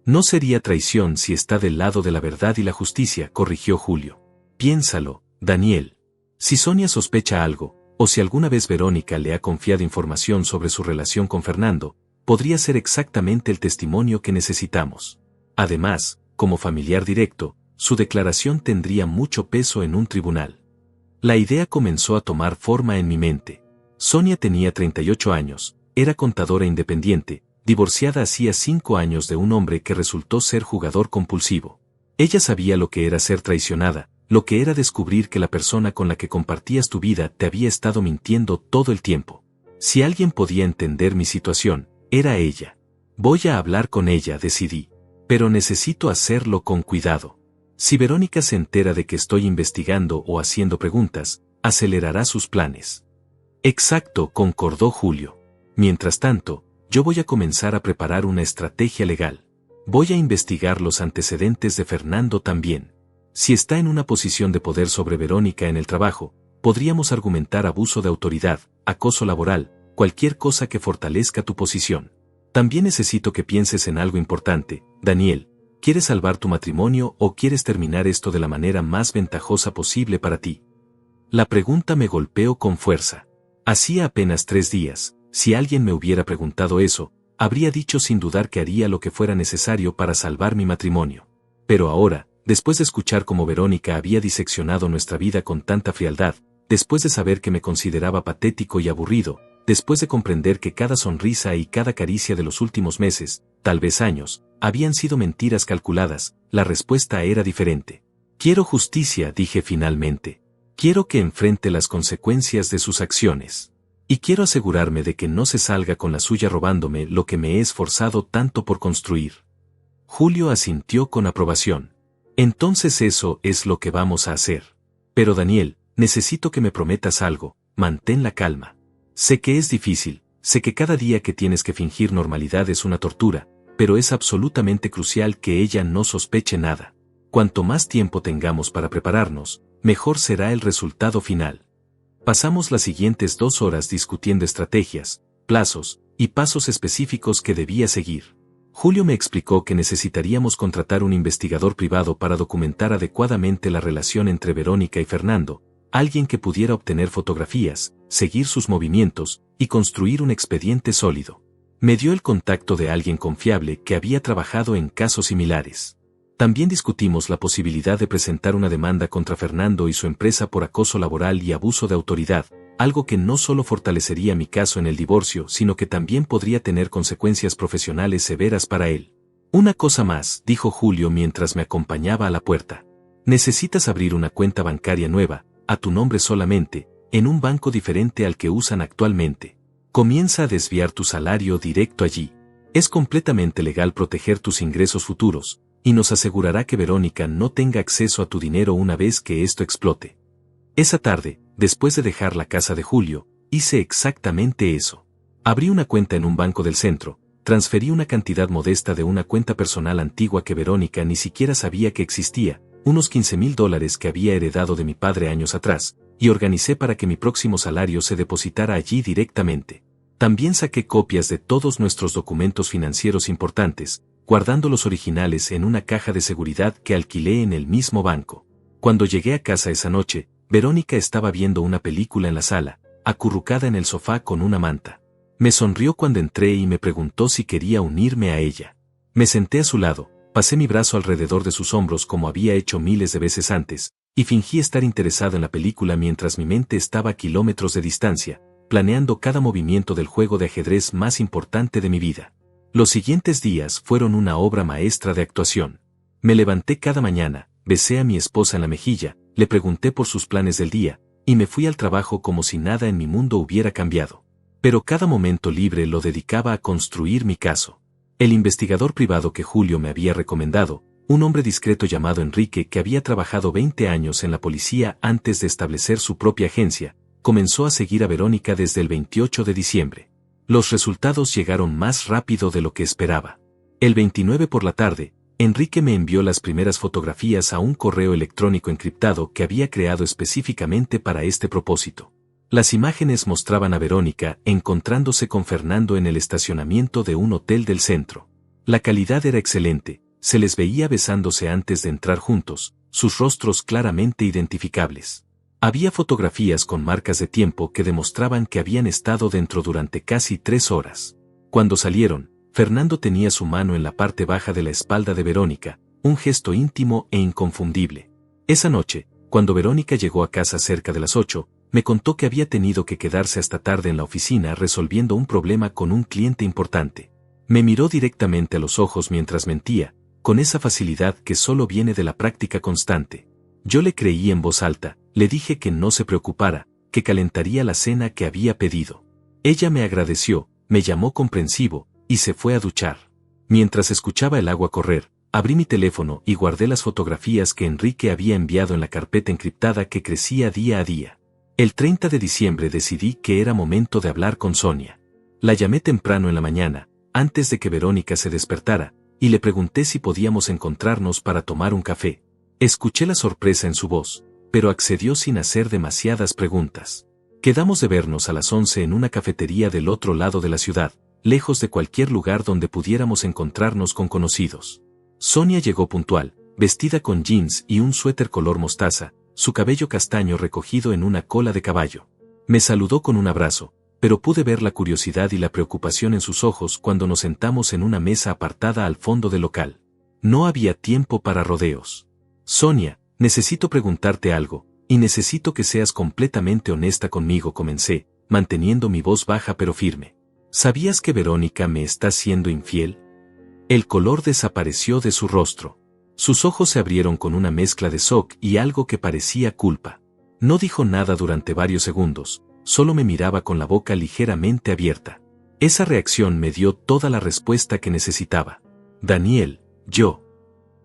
No sería traición si está del lado de la verdad y la justicia, corrigió Julio. Piénsalo, Daniel. Si Sonia sospecha algo, o si alguna vez Verónica le ha confiado información sobre su relación con Fernando, podría ser exactamente el testimonio que necesitamos. Además, como familiar directo, su declaración tendría mucho peso en un tribunal. La idea comenzó a tomar forma en mi mente. Sonia tenía 38 años, era contadora independiente, divorciada hacía 5 años de un hombre que resultó ser jugador compulsivo. Ella sabía lo que era ser traicionada, lo que era descubrir que la persona con la que compartías tu vida te había estado mintiendo todo el tiempo. Si alguien podía entender mi situación, era ella. Voy a hablar con ella, decidí. Pero necesito hacerlo con cuidado. Si Verónica se entera de que estoy investigando o haciendo preguntas, acelerará sus planes. Exacto, concordó Julio. Mientras tanto, yo voy a comenzar a preparar una estrategia legal. Voy a investigar los antecedentes de Fernando también. Si está en una posición de poder sobre Verónica en el trabajo, podríamos argumentar abuso de autoridad, acoso laboral, cualquier cosa que fortalezca tu posición. También necesito que pienses en algo importante, Daniel. ¿Quieres salvar tu matrimonio o quieres terminar esto de la manera más ventajosa posible para ti? La pregunta me golpeó con fuerza. Hacía apenas 3 días, si alguien me hubiera preguntado eso, habría dicho sin dudar que haría lo que fuera necesario para salvar mi matrimonio. Pero ahora, después de escuchar cómo Verónica había diseccionado nuestra vida con tanta frialdad, después de saber que me consideraba patético y aburrido, después de comprender que cada sonrisa y cada caricia de los últimos meses, tal vez años, habían sido mentiras calculadas, la respuesta era diferente. Quiero justicia, dije finalmente. Quiero que enfrente las consecuencias de sus acciones. Y quiero asegurarme de que no se salga con la suya robándome lo que me he esforzado tanto por construir. Julio asintió con aprobación. Entonces eso es lo que vamos a hacer. Pero Daniel, necesito que me prometas algo, mantén la calma. Sé que es difícil, sé que cada día que tienes que fingir normalidad es una tortura, pero es absolutamente crucial que ella no sospeche nada. Cuanto más tiempo tengamos para prepararnos, mejor será el resultado final. Pasamos las siguientes 2 horas discutiendo estrategias, plazos y pasos específicos que debía seguir. Julio me explicó que necesitaríamos contratar un investigador privado para documentar adecuadamente la relación entre Verónica y Fernando, alguien que pudiera obtener fotografías, seguir sus movimientos y construir un expediente sólido. Me dio el contacto de alguien confiable que había trabajado en casos similares. También discutimos la posibilidad de presentar una demanda contra Fernando y su empresa por acoso laboral y abuso de autoridad, algo que no solo fortalecería mi caso en el divorcio, sino que también podría tener consecuencias profesionales severas para él. Una cosa más, dijo Julio mientras me acompañaba a la puerta. Necesitas abrir una cuenta bancaria nueva, a tu nombre solamente, en un banco diferente al que usan actualmente. Comienza a desviar tu salario directo allí. Es completamente legal proteger tus ingresos futuros, y nos asegurará que Verónica no tenga acceso a tu dinero una vez que esto explote. Esa tarde, después de dejar la casa de Julio, hice exactamente eso. Abrí una cuenta en un banco del centro, transferí una cantidad modesta de una cuenta personal antigua que Verónica ni siquiera sabía que existía, unos $15,000 que había heredado de mi padre años atrás, y organicé para que mi próximo salario se depositara allí directamente. También saqué copias de todos nuestros documentos financieros importantes, guardando los originales en una caja de seguridad que alquilé en el mismo banco. Cuando llegué a casa esa noche, Verónica estaba viendo una película en la sala, acurrucada en el sofá con una manta. Me sonrió cuando entré y me preguntó si quería unirme a ella. Me senté a su lado, pasé mi brazo alrededor de sus hombros como había hecho miles de veces antes, y fingí estar interesado en la película mientras mi mente estaba a kilómetros de distancia, planeando cada movimiento del juego de ajedrez más importante de mi vida. Los siguientes días fueron una obra maestra de actuación. Me levanté cada mañana, besé a mi esposa en la mejilla, le pregunté por sus planes del día, y me fui al trabajo como si nada en mi mundo hubiera cambiado. Pero cada momento libre lo dedicaba a construir mi caso. El investigador privado que Julio me había recomendado, un hombre discreto llamado Enrique que había trabajado 20 años en la policía antes de establecer su propia agencia, comenzó a seguir a Verónica desde el 28 de diciembre. Los resultados llegaron más rápido de lo que esperaba. El 29 por la tarde, Enrique me envió las primeras fotografías a un correo electrónico encriptado que había creado específicamente para este propósito. Las imágenes mostraban a Verónica encontrándose con Fernando en el estacionamiento de un hotel del centro. La calidad era excelente, se les veía besándose antes de entrar juntos, sus rostros claramente identificables. Había fotografías con marcas de tiempo que demostraban que habían estado dentro durante casi 3 horas. Cuando salieron, Fernando tenía su mano en la parte baja de la espalda de Verónica, un gesto íntimo e inconfundible. Esa noche, cuando Verónica llegó a casa cerca de las 8, me contó que había tenido que quedarse hasta tarde en la oficina resolviendo un problema con un cliente importante. Me miró directamente a los ojos mientras mentía, con esa facilidad que solo viene de la práctica constante. Yo le creí en voz alta, le dije que no se preocupara, que calentaría la cena que había pedido. Ella me agradeció, me llamó comprensivo, y se fue a duchar. Mientras escuchaba el agua correr, abrí mi teléfono y guardé las fotografías que Enrique había enviado en la carpeta encriptada que crecía día a día. El 30 de diciembre decidí que era momento de hablar con Sonia. La llamé temprano en la mañana, antes de que Verónica se despertara, y le pregunté si podíamos encontrarnos para tomar un café. Escuché la sorpresa en su voz, pero accedió sin hacer demasiadas preguntas. Quedamos de vernos a las 11 en una cafetería del otro lado de la ciudad, lejos de cualquier lugar donde pudiéramos encontrarnos con conocidos. Sonia llegó puntual, vestida con jeans y un suéter color mostaza, su cabello castaño recogido en una cola de caballo. Me saludó con un abrazo, pero pude ver la curiosidad y la preocupación en sus ojos cuando nos sentamos en una mesa apartada al fondo del local. No había tiempo para rodeos. Sonia, necesito preguntarte algo, y necesito que seas completamente honesta conmigo, comencé, manteniendo mi voz baja pero firme. ¿Sabías que Verónica me está siendo infiel? El color desapareció de su rostro. Sus ojos se abrieron con una mezcla de shock y algo que parecía culpa. No dijo nada durante varios segundos, solo me miraba con la boca ligeramente abierta. Esa reacción me dio toda la respuesta que necesitaba. Daniel, yo.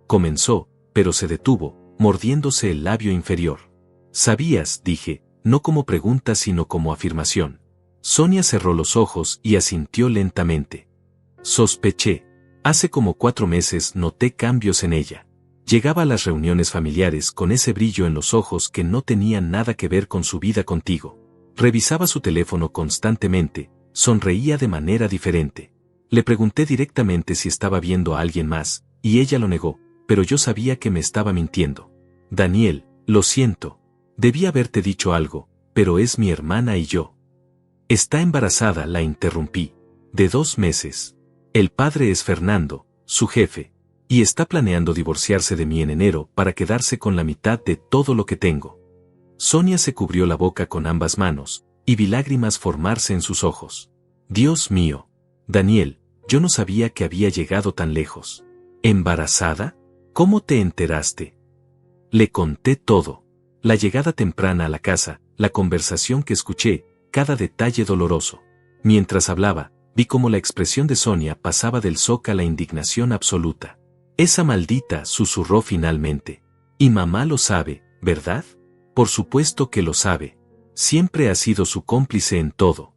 Comenzó, pero se detuvo, mordiéndose el labio inferior. ¿Sabías?, dije, no como pregunta sino como afirmación. Sonia cerró los ojos y asintió lentamente. Sospeché. Hace como 4 meses noté cambios en ella. Llegaba a las reuniones familiares con ese brillo en los ojos que no tenía nada que ver con su vida contigo. Revisaba su teléfono constantemente, sonreía de manera diferente. Le pregunté directamente si estaba viendo a alguien más, y ella lo negó, pero yo sabía que me estaba mintiendo. Daniel, lo siento. Debí haberte dicho algo, pero es mi hermana y yo. Está embarazada, la interrumpí. De 2 meses. El padre es Fernando, su jefe, y está planeando divorciarse de mí en enero para quedarse con la mitad de todo lo que tengo. Sonia se cubrió la boca con ambas manos, y vi lágrimas formarse en sus ojos. Dios mío. Daniel, yo no sabía que había llegado tan lejos. ¿Embarazada? ¿Cómo te enteraste? Le conté todo. La llegada temprana a la casa, la conversación que escuché, cada detalle doloroso. Mientras hablaba, vi cómo la expresión de Sonia pasaba del shock a la indignación absoluta. Esa maldita, susurró finalmente. Y mamá lo sabe, ¿verdad? Por supuesto que lo sabe. Siempre ha sido su cómplice en todo.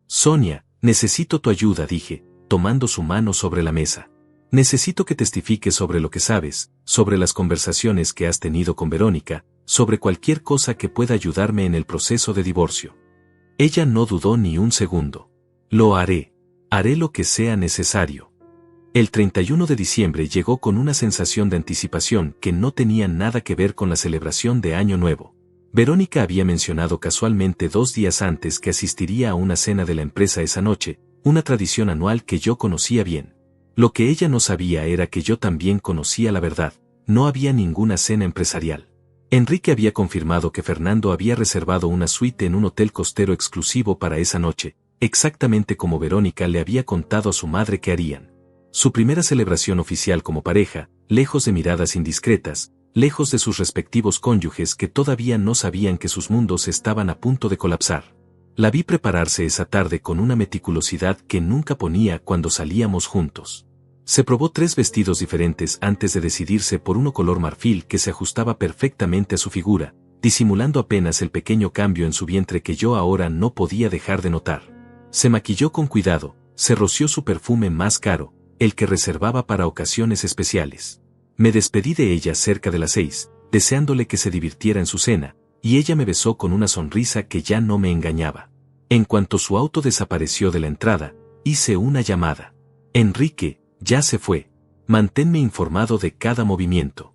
Sonia, necesito tu ayuda, dije, tomando su mano sobre la mesa. Necesito que testifiques sobre lo que sabes, sobre las conversaciones que has tenido con Verónica, sobre cualquier cosa que pueda ayudarme en el proceso de divorcio. Ella no dudó ni un segundo. Lo haré. Haré lo que sea necesario. El 31 de diciembre llegó con una sensación de anticipación que no tenía nada que ver con la celebración de Año Nuevo. Verónica había mencionado casualmente 2 días antes que asistiría a una cena de la empresa esa noche, una tradición anual que yo conocía bien. Lo que ella no sabía era que yo también conocía la verdad, no había ninguna cena empresarial. Enrique había confirmado que Fernando había reservado una suite en un hotel costero exclusivo para esa noche, exactamente como Verónica le había contado a su madre que harían. Su primera celebración oficial como pareja, lejos de miradas indiscretas, lejos de sus respectivos cónyuges que todavía no sabían que sus mundos estaban a punto de colapsar. La vi prepararse esa tarde con una meticulosidad que nunca ponía cuando salíamos juntos. Se probó 3 vestidos diferentes antes de decidirse por uno color marfil que se ajustaba perfectamente a su figura, disimulando apenas el pequeño cambio en su vientre que yo ahora no podía dejar de notar. Se maquilló con cuidado, se roció su perfume más caro, el que reservaba para ocasiones especiales. Me despedí de ella cerca de las 6, deseándole que se divirtiera en su cena, y ella me besó con una sonrisa que ya no me engañaba. En cuanto su auto desapareció de la entrada, hice una llamada. Enrique, ya se fue. Manténme informado de cada movimiento.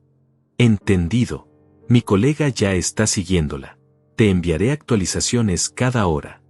Entendido. Mi colega ya está siguiéndola. Te enviaré actualizaciones cada hora.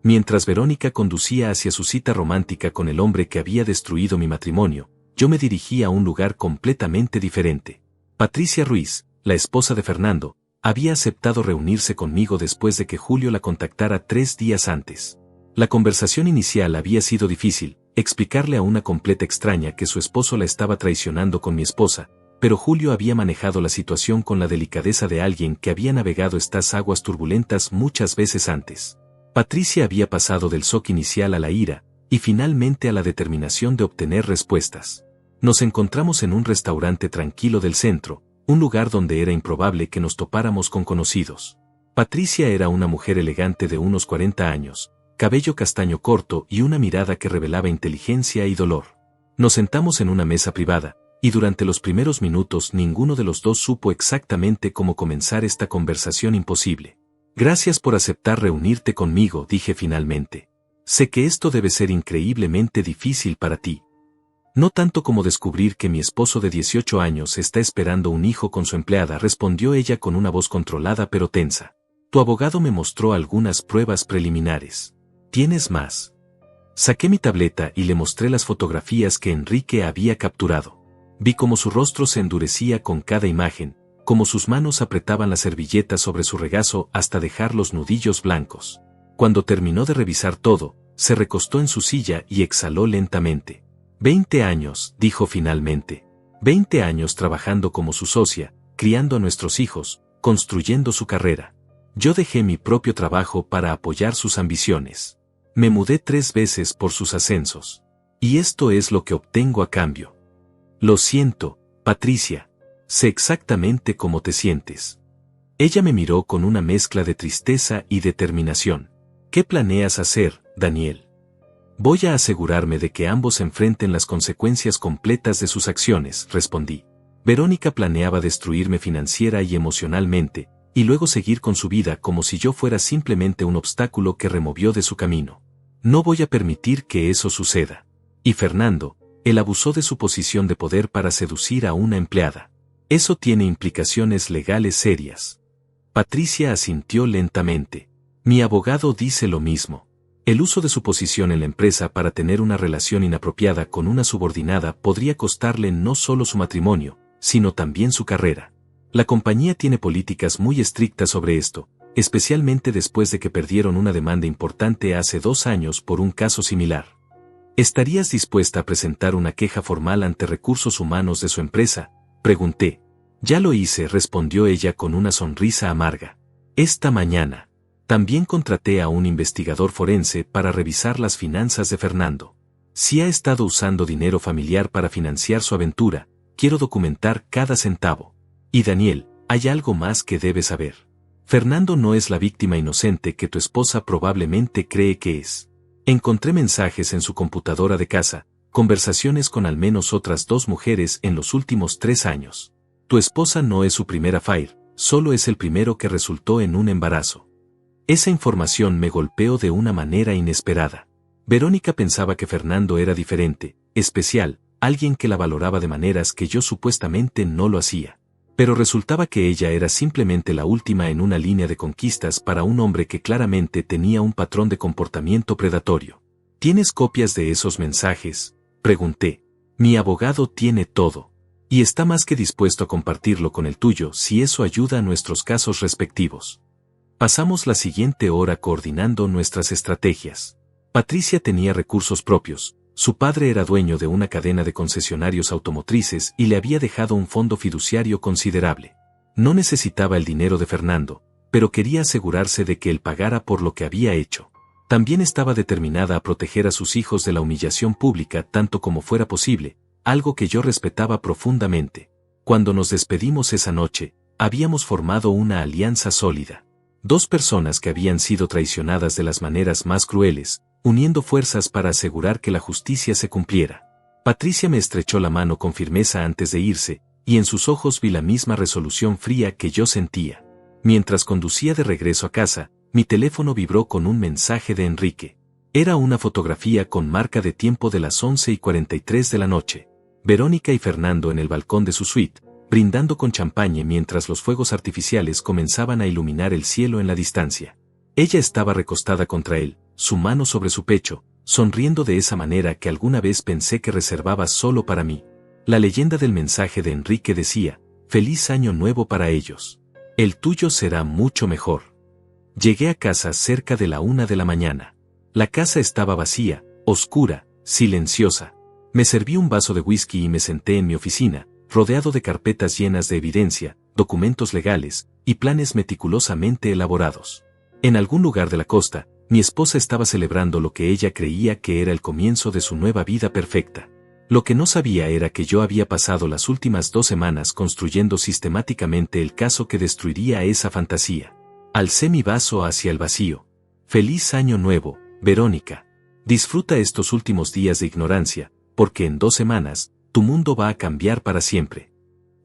Mientras Verónica conducía hacia su cita romántica con el hombre que había destruido mi matrimonio, yo me dirigí a un lugar completamente diferente. Patricia Ruiz, la esposa de Fernando, había aceptado reunirse conmigo después de que Julio la contactara 3 días antes. La conversación inicial había sido difícil, explicarle a una completa extraña que su esposo la estaba traicionando con mi esposa, pero Julio había manejado la situación con la delicadeza de alguien que había navegado estas aguas turbulentas muchas veces antes. Patricia había pasado del shock inicial a la ira, y finalmente a la determinación de obtener respuestas. Nos encontramos en un restaurante tranquilo del centro, un lugar donde era improbable que nos topáramos con conocidos. Patricia era una mujer elegante de unos 40 años, cabello castaño corto y una mirada que revelaba inteligencia y dolor. Nos sentamos en una mesa privada, y durante los primeros minutos ninguno de los dos supo exactamente cómo comenzar esta conversación imposible. Gracias por aceptar reunirte conmigo, dije finalmente. Sé que esto debe ser increíblemente difícil para ti. No tanto como descubrir que mi esposo de 18 años está esperando un hijo con su empleada, respondió ella con una voz controlada pero tensa. Tu abogado me mostró algunas pruebas preliminares. ¿Tienes más? Saqué mi tableta y le mostré las fotografías que Enrique había capturado. Vi cómo su rostro se endurecía con cada imagen, cómo sus manos apretaban la servilleta sobre su regazo hasta dejar los nudillos blancos. Cuando terminó de revisar todo, se recostó en su silla y exhaló lentamente. 20 años, dijo finalmente. 20 años trabajando como su socia, criando a nuestros hijos, construyendo su carrera. Yo dejé mi propio trabajo para apoyar sus ambiciones. Me mudé 3 veces por sus ascensos. Y esto es lo que obtengo a cambio. Lo siento, Patricia. Sé exactamente cómo te sientes. Ella me miró con una mezcla de tristeza y determinación. ¿Qué planeas hacer, Daniel? Voy a asegurarme de que ambos enfrenten las consecuencias completas de sus acciones, respondí. Verónica planeaba destruirme financiera y emocionalmente, y luego seguir con su vida como si yo fuera simplemente un obstáculo que removió de su camino. No voy a permitir que eso suceda. Y Fernando, él abusó de su posición de poder para seducir a una empleada. Eso tiene implicaciones legales serias. Patricia asintió lentamente. Mi abogado dice lo mismo. El uso de su posición en la empresa para tener una relación inapropiada con una subordinada podría costarle no solo su matrimonio, sino también su carrera. La compañía tiene políticas muy estrictas sobre esto, especialmente después de que perdieron una demanda importante hace 2 años por un caso similar. ¿Estarías dispuesta a presentar una queja formal ante recursos humanos de su empresa? Pregunté. Ya lo hice, respondió ella con una sonrisa amarga. Esta mañana. También contraté a un investigador forense para revisar las finanzas de Fernando. Si ha estado usando dinero familiar para financiar su aventura, quiero documentar cada centavo. Y Daniel, hay algo más que debes saber. Fernando no es la víctima inocente que tu esposa probablemente cree que es. Encontré mensajes en su computadora de casa, conversaciones con al menos otras 2 mujeres en los últimos 3 años. Tu esposa no es su primera affair, solo es el primero que resultó en un embarazo. Esa información me golpeó de una manera inesperada. Verónica pensaba que Fernando era diferente, especial, alguien que la valoraba de maneras que yo supuestamente no lo hacía. Pero resultaba que ella era simplemente la última en una línea de conquistas para un hombre que claramente tenía un patrón de comportamiento predatorio. ¿Tienes copias de esos mensajes? Pregunté. Mi abogado tiene todo. Y está más que dispuesto a compartirlo con el tuyo si eso ayuda a nuestros casos respectivos. Pasamos la siguiente hora coordinando nuestras estrategias. Patricia tenía recursos propios. Su padre era dueño de una cadena de concesionarios automotrices y le había dejado un fondo fiduciario considerable. No necesitaba el dinero de Fernando, pero quería asegurarse de que él pagara por lo que había hecho. También estaba determinada a proteger a sus hijos de la humillación pública tanto como fuera posible, algo que yo respetaba profundamente. Cuando nos despedimos esa noche, habíamos formado una alianza sólida. Dos personas que habían sido traicionadas de las maneras más crueles, uniendo fuerzas para asegurar que la justicia se cumpliera. Patricia me estrechó la mano con firmeza antes de irse, y en sus ojos vi la misma resolución fría que yo sentía. Mientras conducía de regreso a casa, mi teléfono vibró con un mensaje de Enrique. Era una fotografía con marca de tiempo de las 11:43 de la noche. Verónica y Fernando en el balcón de su suite, brindando con champaña mientras los fuegos artificiales comenzaban a iluminar el cielo en la distancia. Ella estaba recostada contra él, su mano sobre su pecho, sonriendo de esa manera que alguna vez pensé que reservaba solo para mí. La leyenda del mensaje de Enrique decía: «Feliz año nuevo para ellos. El tuyo será mucho mejor». Llegué a casa cerca de la 1 de la mañana. La casa estaba vacía, oscura, silenciosa. Me serví un vaso de whisky y me senté en mi oficina, rodeado de carpetas llenas de evidencia, documentos legales y planes meticulosamente elaborados. En algún lugar de la costa, mi esposa estaba celebrando lo que ella creía que era el comienzo de su nueva vida perfecta. Lo que no sabía era que yo había pasado las últimas 2 semanas construyendo sistemáticamente el caso que destruiría esa fantasía. Alcé mi vaso hacia el vacío. Feliz año nuevo, Verónica. Disfruta estos últimos días de ignorancia, porque en 2 semanas, tu mundo va a cambiar para siempre.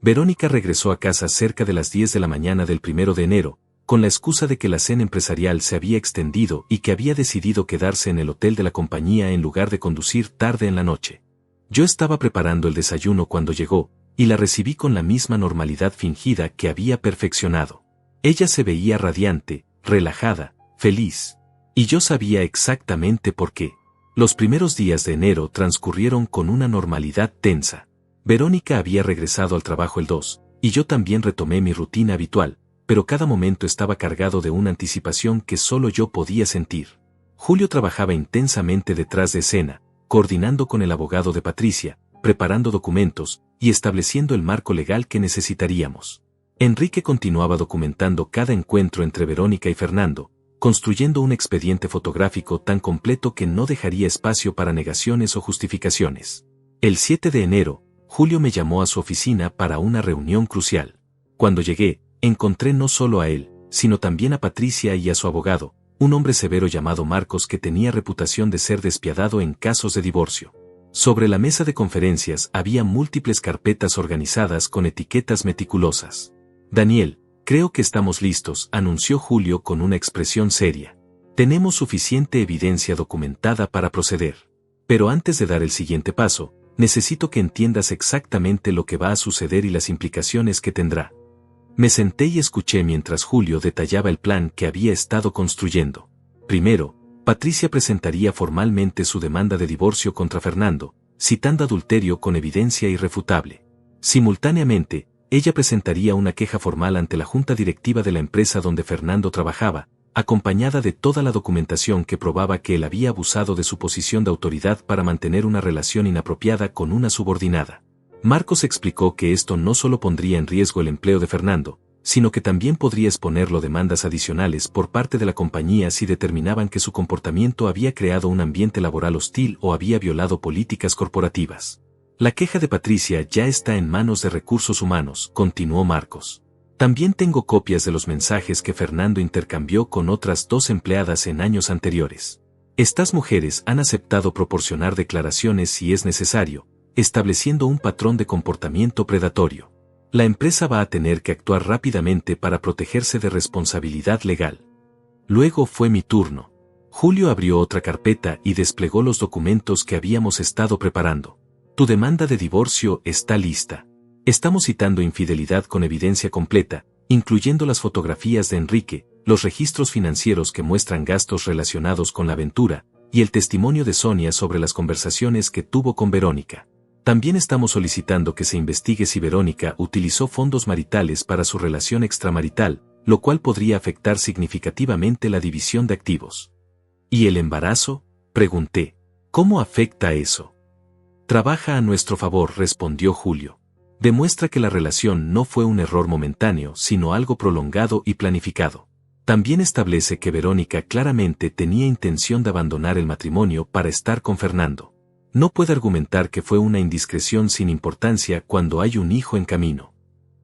Verónica regresó a casa cerca de las 10 de la mañana del 1 de enero, con la excusa de que la cena empresarial se había extendido y que había decidido quedarse en el hotel de la compañía en lugar de conducir tarde en la noche. Yo estaba preparando el desayuno cuando llegó, y la recibí con la misma normalidad fingida que había perfeccionado. Ella se veía radiante, relajada, feliz. Y yo sabía exactamente por qué. Los primeros días de enero transcurrieron con una normalidad tensa. Verónica había regresado al trabajo el 2, y yo también retomé mi rutina habitual, pero cada momento estaba cargado de una anticipación que solo yo podía sentir. Julio trabajaba intensamente detrás de escena, coordinando con el abogado de Patricia, preparando documentos y estableciendo el marco legal que necesitaríamos. Enrique continuaba documentando cada encuentro entre Verónica y Fernando, construyendo un expediente fotográfico tan completo que no dejaría espacio para negaciones o justificaciones. El 7 de enero, Julio me llamó a su oficina para una reunión crucial. Cuando llegué, encontré no solo a él, sino también a Patricia y a su abogado, un hombre severo llamado Marcos que tenía reputación de ser despiadado en casos de divorcio. Sobre la mesa de conferencias había múltiples carpetas organizadas con etiquetas meticulosas. «Daniel, creo que estamos listos», anunció Julio con una expresión seria. «Tenemos suficiente evidencia documentada para proceder. Pero antes de dar el siguiente paso, necesito que entiendas exactamente lo que va a suceder y las implicaciones que tendrá». Me senté y escuché mientras Julio detallaba el plan que había estado construyendo. Primero, Patricia presentaría formalmente su demanda de divorcio contra Fernando, citando adulterio con evidencia irrefutable. Simultáneamente, ella presentaría una queja formal ante la junta directiva de la empresa donde Fernando trabajaba, acompañada de toda la documentación que probaba que él había abusado de su posición de autoridad para mantener una relación inapropiada con una subordinada. Marcos explicó que esto no solo pondría en riesgo el empleo de Fernando, sino que también podría exponerlo a demandas adicionales por parte de la compañía si determinaban que su comportamiento había creado un ambiente laboral hostil o había violado políticas corporativas. «La queja de Patricia ya está en manos de recursos humanos», continuó Marcos. «También tengo copias de los mensajes que Fernando intercambió con otras 2 empleadas en años anteriores. Estas mujeres han aceptado proporcionar declaraciones si es necesario, estableciendo un patrón de comportamiento predatorio. La empresa va a tener que actuar rápidamente para protegerse de responsabilidad legal». Luego fue mi turno. Julio abrió otra carpeta y desplegó los documentos que habíamos estado preparando. «Tu demanda de divorcio está lista. Estamos citando infidelidad con evidencia completa, incluyendo las fotografías de Enrique, los registros financieros que muestran gastos relacionados con la aventura, y el testimonio de Sonia sobre las conversaciones que tuvo con Verónica. También estamos solicitando que se investigue si Verónica utilizó fondos maritales para su relación extramarital, lo cual podría afectar significativamente la división de activos». «¿Y el embarazo?», Pregunté. ¿Cómo afecta eso? Trabaja a nuestro favor, respondió Julio. Demuestra que la relación no fue un error momentáneo, sino algo prolongado y planificado. También establece que Verónica claramente tenía intención de abandonar el matrimonio para estar con Fernando. No puede argumentar que fue una indiscreción sin importancia cuando hay un hijo en camino.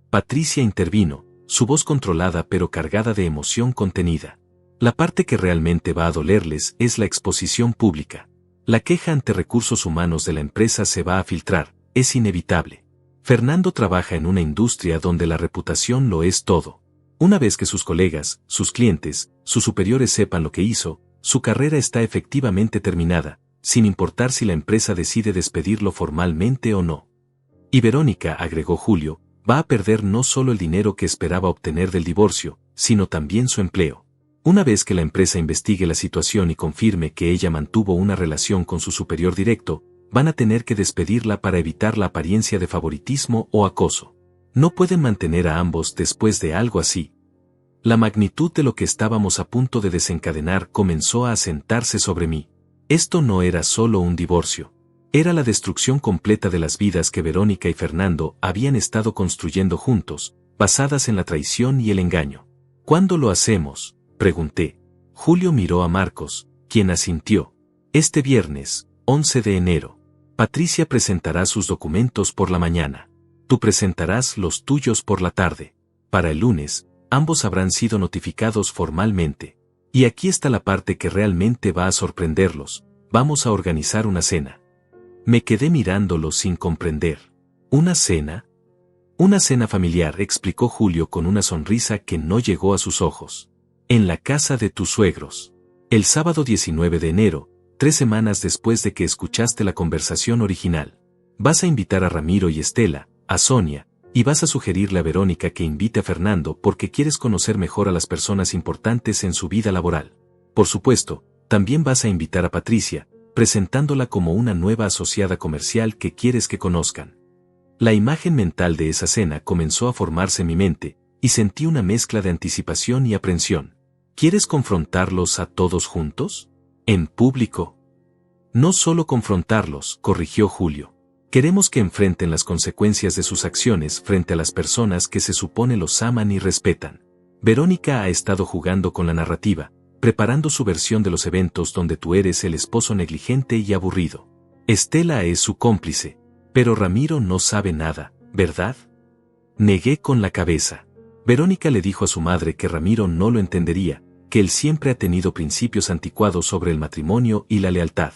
Patricia intervino, su voz controlada pero cargada de emoción contenida. La parte que realmente va a dolerles es la exposición pública. La queja ante recursos humanos de la empresa se va a filtrar, es inevitable. Fernando trabaja en una industria donde la reputación lo es todo. Una vez que sus colegas, sus clientes, sus superiores sepan lo que hizo, su carrera está efectivamente terminada, sin importar si la empresa decide despedirlo formalmente o no. Y Verónica, agregó Julio, va a perder no solo el dinero que esperaba obtener del divorcio, sino también su empleo. Una vez que la empresa investigue la situación y confirme que ella mantuvo una relación con su superior directo, van a tener que despedirla para evitar la apariencia de favoritismo o acoso. No pueden mantener a ambos después de algo así. La magnitud de lo que estábamos a punto de desencadenar comenzó a asentarse sobre mí. Esto no era solo un divorcio. Era la destrucción completa de las vidas que Verónica y Fernando habían estado construyendo juntos, basadas en la traición y el engaño. ¿Cuándo lo hacemos?, pregunté. Julio miró a Marcos, quien asintió. Este viernes, 11 de enero. Patricia presentará sus documentos por la mañana. Tú presentarás los tuyos por la tarde. Para el lunes, ambos habrán sido notificados formalmente. Y aquí está la parte que realmente va a sorprenderlos. Vamos a organizar una cena. Me quedé mirándolo sin comprender. ¿Una cena? Una cena familiar, explicó Julio con una sonrisa que no llegó a sus ojos. En la casa de tus suegros. El sábado 19 de enero, 3 semanas después de que escuchaste la conversación original. Vas a invitar a Ramiro y Estela, a Sonia, y vas a sugerirle a Verónica que invite a Fernando porque quieres conocer mejor a las personas importantes en su vida laboral. Por supuesto, también vas a invitar a Patricia, presentándola como una nueva asociada comercial que quieres que conozcan. La imagen mental de esa cena comenzó a formarse en mi mente, y sentí una mezcla de anticipación y aprensión. ¿Quieres confrontarlos a todos juntos? ¿En público? No solo confrontarlos, corrigió Julio. Queremos que enfrenten las consecuencias de sus acciones frente a las personas que se supone los aman y respetan. Verónica ha estado jugando con la narrativa, preparando su versión de los eventos donde tú eres el esposo negligente y aburrido. Estela es su cómplice, pero Ramiro no sabe nada, ¿verdad? Negué con la cabeza. Verónica le dijo a su madre que Ramiro no lo entendería, que él siempre ha tenido principios anticuados sobre el matrimonio y la lealtad.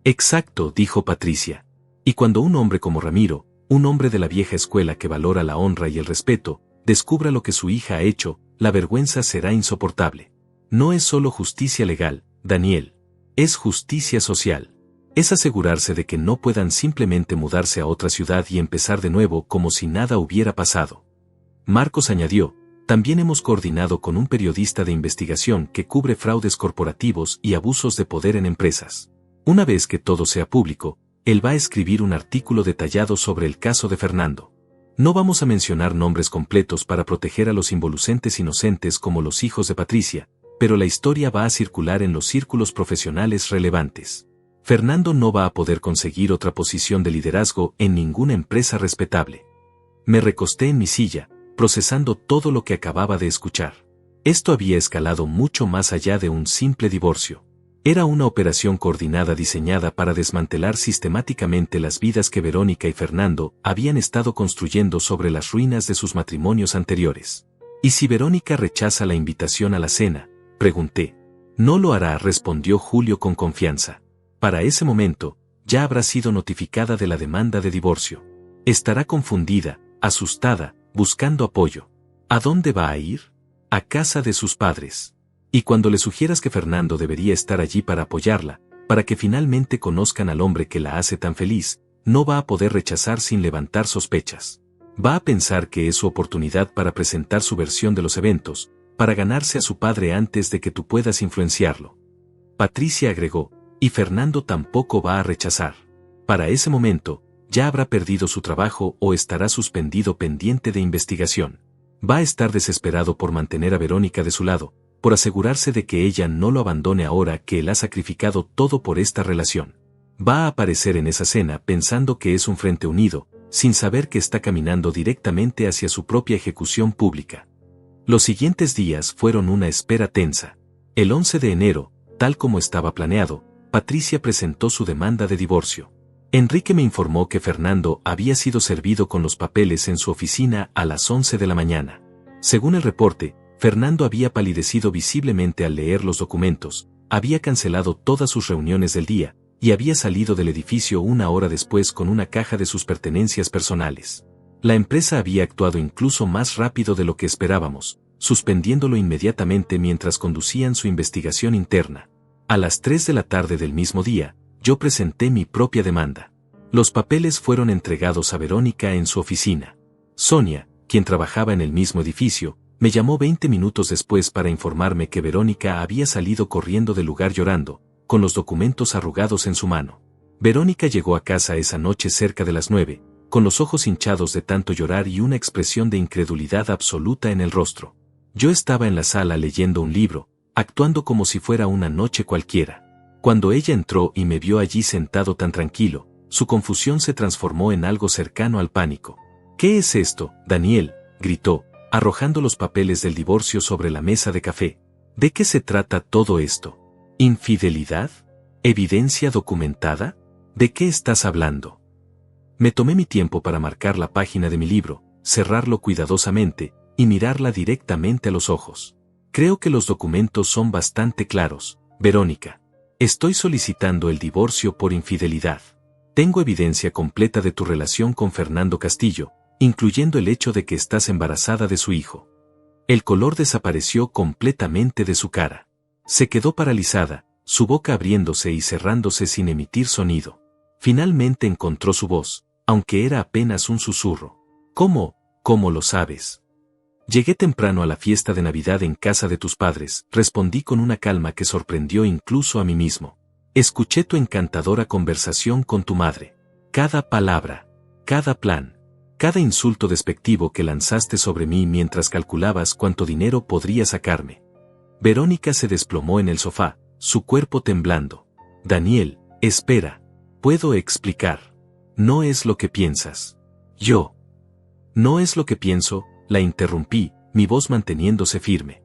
Exacto, dijo Patricia. Y cuando un hombre como Ramiro, un hombre de la vieja escuela que valora la honra y el respeto, descubra lo que su hija ha hecho, la vergüenza será insoportable. No es solo justicia legal, Daniel. Es justicia social. Es asegurarse de que no puedan simplemente mudarse a otra ciudad y empezar de nuevo como si nada hubiera pasado. Marcos añadió, también hemos coordinado con un periodista de investigación que cubre fraudes corporativos y abusos de poder en empresas. Una vez que todo sea público, él va a escribir un artículo detallado sobre el caso de Fernando. No vamos a mencionar nombres completos para proteger a los involucentes inocentes como los hijos de Patricia, pero la historia va a circular en los círculos profesionales relevantes. Fernando no va a poder conseguir otra posición de liderazgo en ninguna empresa respetable. Me recosté en mi silla, procesando todo lo que acababa de escuchar. Esto había escalado mucho más allá de un simple divorcio. Era una operación coordinada diseñada para desmantelar sistemáticamente las vidas que Verónica y Fernando habían estado construyendo sobre las ruinas de sus matrimonios anteriores. ¿Y si Verónica rechaza la invitación a la cena?, pregunté. No lo hará, respondió Julio con confianza. Para ese momento, ya habrá sido notificada de la demanda de divorcio. Estará confundida, asustada, buscando apoyo. ¿A dónde va a ir? A casa de sus padres. Y cuando le sugieras que Fernando debería estar allí para apoyarla, para que finalmente conozcan al hombre que la hace tan feliz, no va a poder rechazar sin levantar sospechas. Va a pensar que es su oportunidad para presentar su versión de los eventos, para ganarse a su padre antes de que tú puedas influenciarlo. Patricia agregó, y Fernando tampoco va a rechazar. Para ese momento, ya habrá perdido su trabajo o estará suspendido pendiente de investigación. Va a estar desesperado por mantener a Verónica de su lado, por asegurarse de que ella no lo abandone ahora que él ha sacrificado todo por esta relación. Va a aparecer en esa cena pensando que es un frente unido, sin saber que está caminando directamente hacia su propia ejecución pública. Los siguientes días fueron una espera tensa. El 11 de enero, tal como estaba planeado, Patricia presentó su demanda de divorcio. Enrique me informó que Fernando había sido servido con los papeles en su oficina a las 11 de la mañana. Según el reporte, Fernando había palidecido visiblemente al leer los documentos, había cancelado todas sus reuniones del día, y había salido del edificio una hora después con una caja de sus pertenencias personales. La empresa había actuado incluso más rápido de lo que esperábamos, suspendiéndolo inmediatamente mientras conducían su investigación interna. A las 3 de la tarde del mismo día, yo presenté mi propia demanda. Los papeles fueron entregados a Verónica en su oficina. Sonia, quien trabajaba en el mismo edificio, me llamó 20 minutos después para informarme que Verónica había salido corriendo del lugar llorando, con los documentos arrugados en su mano. Verónica llegó a casa esa noche cerca de las 9, con los ojos hinchados de tanto llorar y una expresión de incredulidad absoluta en el rostro. Yo estaba en la sala leyendo un libro, actuando como si fuera una noche cualquiera. Cuando ella entró y me vio allí sentado tan tranquilo, su confusión se transformó en algo cercano al pánico. «¿Qué es esto, Daniel?», gritó, arrojando los papeles del divorcio sobre la mesa de café. «¿De qué se trata todo esto? ¿Infidelidad? ¿Evidencia documentada? ¿De qué estás hablando?». Me tomé mi tiempo para marcar la página de mi libro, cerrarlo cuidadosamente, y mirarla directamente a los ojos. «Creo que los documentos son bastante claros, Verónica. Estoy solicitando el divorcio por infidelidad. Tengo evidencia completa de tu relación con Fernando Castillo, incluyendo el hecho de que estás embarazada de su hijo». El color desapareció completamente de su cara. Se quedó paralizada, su boca abriéndose y cerrándose sin emitir sonido. Finalmente encontró su voz, aunque era apenas un susurro. ¿Cómo lo sabes? «Llegué temprano a la fiesta de Navidad en casa de tus padres», respondí con una calma que sorprendió incluso a mí mismo. «Escuché tu encantadora conversación con tu madre. Cada palabra, cada plan, cada insulto despectivo que lanzaste sobre mí mientras calculabas cuánto dinero podría sacarme». Verónica se desplomó en el sofá, su cuerpo temblando. «Daniel, espera. Puedo explicar. No es lo que piensas». «Yo. No es lo que pienso», la interrumpí, mi voz manteniéndose firme.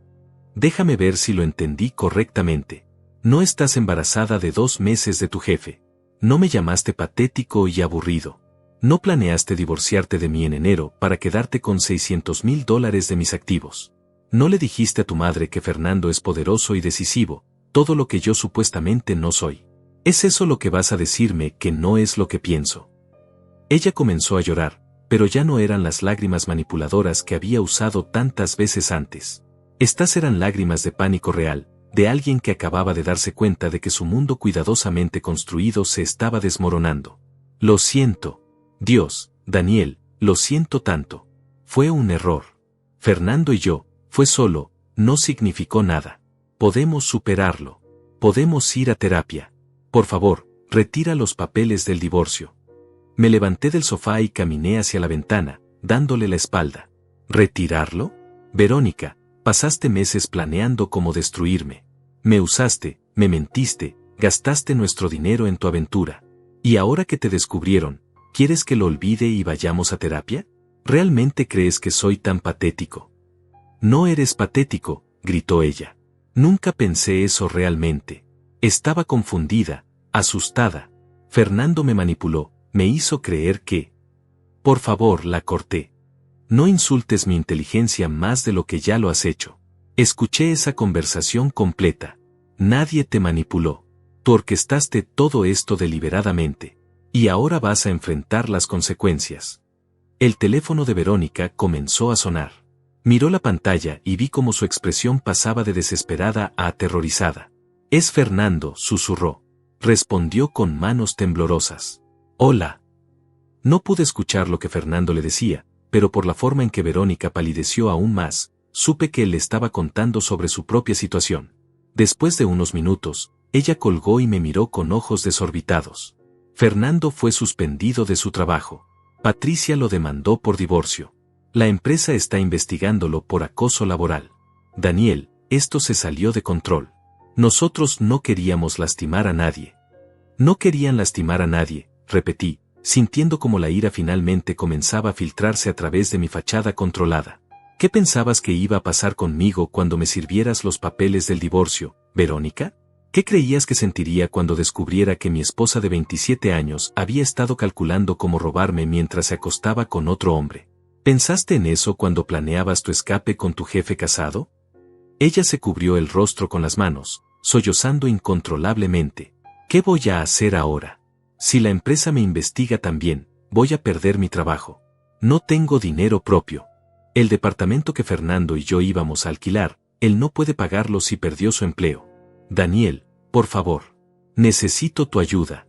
«Déjame ver si lo entendí correctamente. No estás embarazada de 2 meses de tu jefe. No me llamaste patético y aburrido. No planeaste divorciarte de mí en enero para quedarte con $600,000 de mis activos. No le dijiste a tu madre que Fernando es poderoso y decisivo, todo lo que yo supuestamente no soy. ¿Es eso lo que vas a decirme que no es lo que pienso?». Ella comenzó a llorar, pero ya no eran las lágrimas manipuladoras que había usado tantas veces antes. Estas eran lágrimas de pánico real, de alguien que acababa de darse cuenta de que su mundo cuidadosamente construido se estaba desmoronando. «Lo siento. Dios, Daniel, lo siento tanto. Fue un error. Fernando y yo, fue solo, no significó nada. Podemos superarlo. Podemos ir a terapia. Por favor, retira los papeles del divorcio». Me levanté del sofá y caminé hacia la ventana, dándole la espalda. «¿Retirarlo? Verónica, pasaste meses planeando cómo destruirme. Me usaste, me mentiste, gastaste nuestro dinero en tu aventura. Y ahora que te descubrieron, ¿quieres que lo olvide y vayamos a terapia? ¿Realmente crees que soy tan patético?». «No eres patético», gritó ella. «Nunca pensé eso realmente. Estaba confundida, asustada. Fernando me manipuló, me hizo creer que…». «Por favor», la corté. «No insultes mi inteligencia más de lo que ya lo has hecho. Escuché esa conversación completa. Nadie te manipuló. Tú orquestaste todo esto deliberadamente. Y ahora vas a enfrentar las consecuencias». El teléfono de Verónica comenzó a sonar. Miró la pantalla y vi cómo su expresión pasaba de desesperada a aterrorizada. «Es Fernando», susurró. Respondió con manos temblorosas. «Hola». No pude escuchar lo que Fernando le decía, pero por la forma en que Verónica palideció aún más, supe que él le estaba contando sobre su propia situación. Después de unos minutos, ella colgó y me miró con ojos desorbitados. Fernando fue suspendido de su trabajo. Patricia lo demandó por divorcio. La empresa está investigándolo por acoso laboral. Daniel, esto se salió de control. Nosotros no queríamos lastimar a nadie. No querían lastimar a nadie, repetí, sintiendo como la ira finalmente comenzaba a filtrarse a través de mi fachada controlada. ¿Qué pensabas que iba a pasar conmigo cuando me sirvieras los papeles del divorcio, Verónica? ¿Qué creías que sentiría cuando descubriera que mi esposa de 27 años había estado calculando cómo robarme mientras se acostaba con otro hombre? ¿Pensaste en eso cuando planeabas tu escape con tu jefe casado? Ella se cubrió el rostro con las manos, sollozando incontrolablemente. ¿Qué voy a hacer ahora? Si la empresa me investiga también, voy a perder mi trabajo. No tengo dinero propio. El departamento que Fernando y yo íbamos a alquilar, él no puede pagarlo si perdió su empleo. Daniel, por favor. Necesito tu ayuda.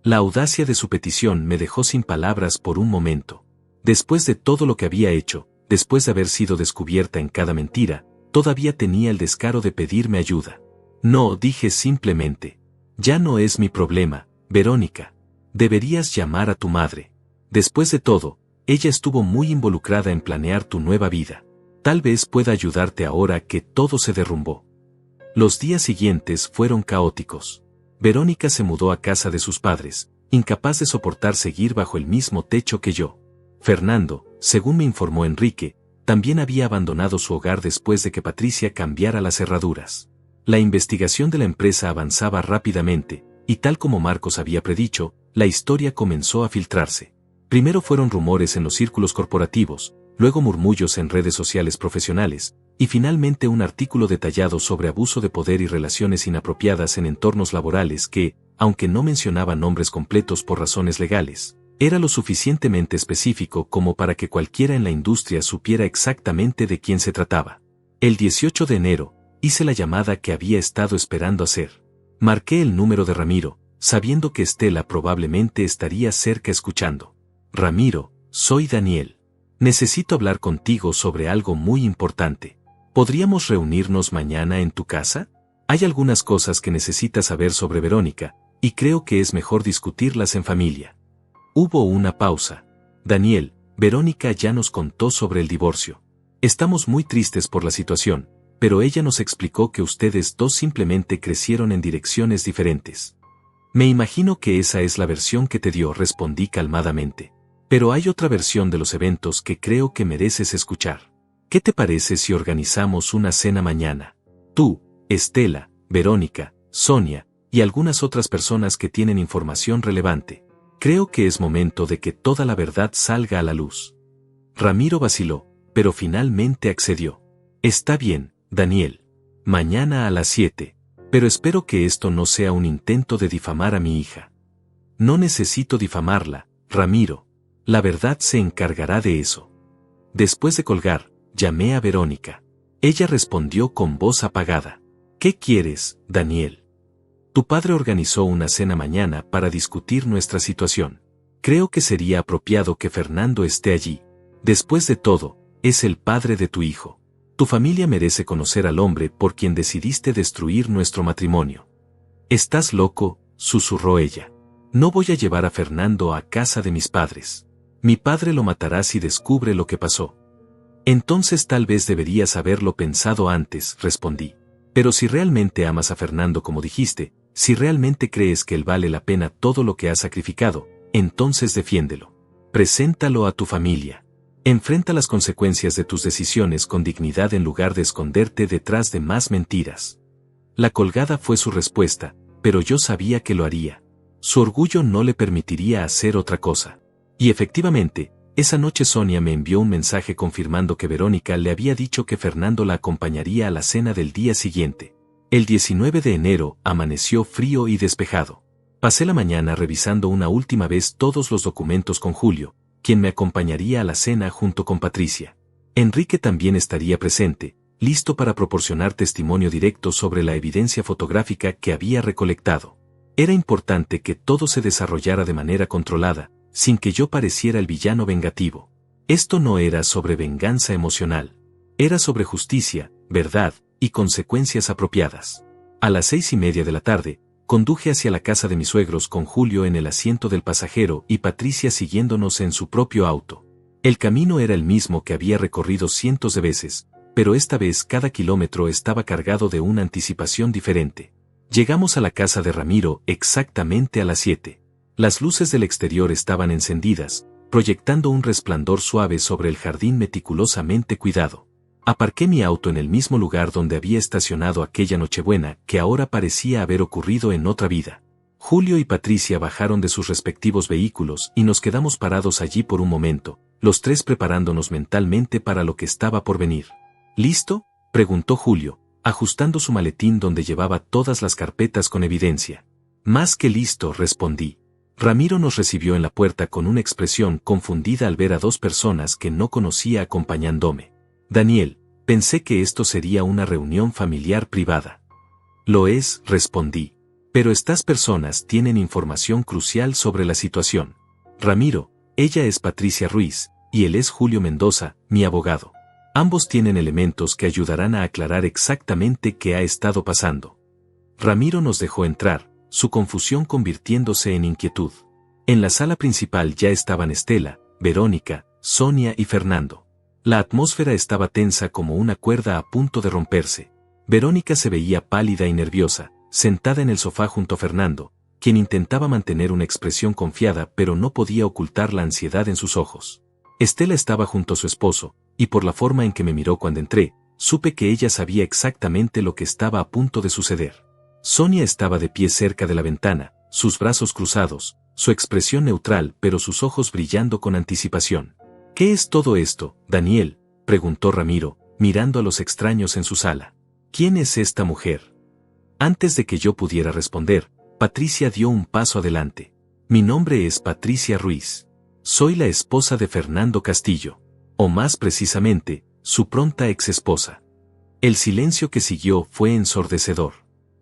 La audacia de su petición me dejó sin palabras por un momento. Después de todo lo que había hecho, después de haber sido descubierta en cada mentira, todavía tenía el descaro de pedirme ayuda. No, dije simplemente. Ya no es mi problema, Verónica. Deberías llamar a tu madre. Después de todo, ella estuvo muy involucrada en planear tu nueva vida. Tal vez pueda ayudarte ahora que todo se derrumbó. Los días siguientes fueron caóticos. Verónica se mudó a casa de sus padres, incapaz de soportar seguir bajo el mismo techo que yo. Fernando, según me informó Enrique, también había abandonado su hogar después de que Patricia cambiara las cerraduras. La investigación de la empresa avanzaba rápidamente, y tal como Marcos había predicho, la historia comenzó a filtrarse. Primero fueron rumores en los círculos corporativos, luego murmullos en redes sociales profesionales, y finalmente un artículo detallado sobre abuso de poder y relaciones inapropiadas en entornos laborales que, aunque no mencionaba nombres completos por razones legales, era lo suficientemente específico como para que cualquiera en la industria supiera exactamente de quién se trataba. El 18 de enero, hice la llamada que había estado esperando hacer. Marqué el número de Ramiro, sabiendo que Estela probablemente estaría cerca escuchando. Ramiro, soy Daniel. Necesito hablar contigo sobre algo muy importante. ¿Podríamos reunirnos mañana en tu casa? Hay algunas cosas que necesitas saber sobre Verónica, y creo que es mejor discutirlas en familia. Hubo una pausa. Daniel, Verónica ya nos contó sobre el divorcio. Estamos muy tristes por la situación, pero ella nos explicó que ustedes dos simplemente crecieron en direcciones diferentes. Me imagino que esa es la versión que te dio, respondí calmadamente. Pero hay otra versión de los eventos que creo que mereces escuchar. ¿Qué te parece si organizamos una cena mañana? Tú, Estela, Verónica, Sonia, y algunas otras personas que tienen información relevante. Creo que es momento de que toda la verdad salga a la luz. Ramiro vaciló, pero finalmente accedió. Está bien, Daniel. Mañana a las 7. Pero espero que esto no sea un intento de difamar a mi hija. No necesito difamarla, Ramiro. La verdad se encargará de eso. Después de colgar, llamé a Verónica. Ella respondió con voz apagada. ¿Qué quieres, Daniel? Tu padre organizó una cena mañana para discutir nuestra situación. Creo que sería apropiado que Fernando esté allí. Después de todo, es el padre de tu hijo. Tu familia merece conocer al hombre por quien decidiste destruir nuestro matrimonio. ¿Estás loco?, susurró ella. No voy a llevar a Fernando a casa de mis padres. Mi padre lo matará si descubre lo que pasó. Entonces tal vez deberías haberlo pensado antes, respondí. Pero si realmente amas a Fernando como dijiste, si realmente crees que él vale la pena todo lo que ha sacrificado, entonces defiéndelo. Preséntalo a tu familia. Enfrenta las consecuencias de tus decisiones con dignidad en lugar de esconderte detrás de más mentiras. La colgada fue su respuesta, pero yo sabía que lo haría. Su orgullo no le permitiría hacer otra cosa. Y efectivamente, esa noche Sonia me envió un mensaje confirmando que Verónica le había dicho que Fernando la acompañaría a la cena del día siguiente. El 19 de enero amaneció frío y despejado. Pasé la mañana revisando una última vez todos los documentos con Julio, quien me acompañaría a la cena junto con Patricia. Enrique también estaría presente, listo para proporcionar testimonio directo sobre la evidencia fotográfica que había recolectado. Era importante que todo se desarrollara de manera controlada, sin que yo pareciera el villano vengativo. Esto no era sobre venganza emocional. Era sobre justicia, verdad, y consecuencias apropiadas. A las 6:30 de la tarde, conduje hacia la casa de mis suegros con Julio en el asiento del pasajero y Patricia siguiéndonos en su propio auto. El camino era el mismo que había recorrido cientos de veces, pero esta vez cada kilómetro estaba cargado de una anticipación diferente. Llegamos a la casa de Ramiro exactamente a las 7. Las luces del exterior estaban encendidas, proyectando un resplandor suave sobre el jardín meticulosamente cuidado. Aparqué mi auto en el mismo lugar donde había estacionado aquella Nochebuena que ahora parecía haber ocurrido en otra vida. Julio y Patricia bajaron de sus respectivos vehículos y nos quedamos parados allí por un momento, los tres preparándonos mentalmente para lo que estaba por venir. ¿Listo?, preguntó Julio, ajustando su maletín donde llevaba todas las carpetas con evidencia. Más que listo, respondí. Ramiro nos recibió en la puerta con una expresión confundida al ver a dos personas que no conocía acompañándome. Daniel, pensé que esto sería una reunión familiar privada. Lo es, respondí. Pero estas personas tienen información crucial sobre la situación. Ramiro, ella es Patricia Ruiz, y él es Julio Mendoza, mi abogado. Ambos tienen elementos que ayudarán a aclarar exactamente qué ha estado pasando. Ramiro nos dejó entrar, su confusión convirtiéndose en inquietud. En la sala principal ya estaban Estela, Verónica, Sonia y Fernando. La atmósfera estaba tensa como una cuerda a punto de romperse. Verónica se veía pálida y nerviosa, sentada en el sofá junto a Fernando, quien intentaba mantener una expresión confiada pero no podía ocultar la ansiedad en sus ojos. Estela estaba junto a su esposo, y por la forma en que me miró cuando entré, supe que ella sabía exactamente lo que estaba a punto de suceder. Sonia estaba de pie cerca de la ventana, sus brazos cruzados, su expresión neutral pero sus ojos brillando con anticipación. ¿Qué es todo esto, Daniel?, preguntó Ramiro, mirando a los extraños en su sala. ¿Quién es esta mujer? Antes de que yo pudiera responder, Patricia dio un paso adelante. Mi nombre es Patricia Ruiz. Soy la esposa de Fernando Castillo. O más precisamente, su pronta ex-esposa. El silencio que siguió fue ensordecedor.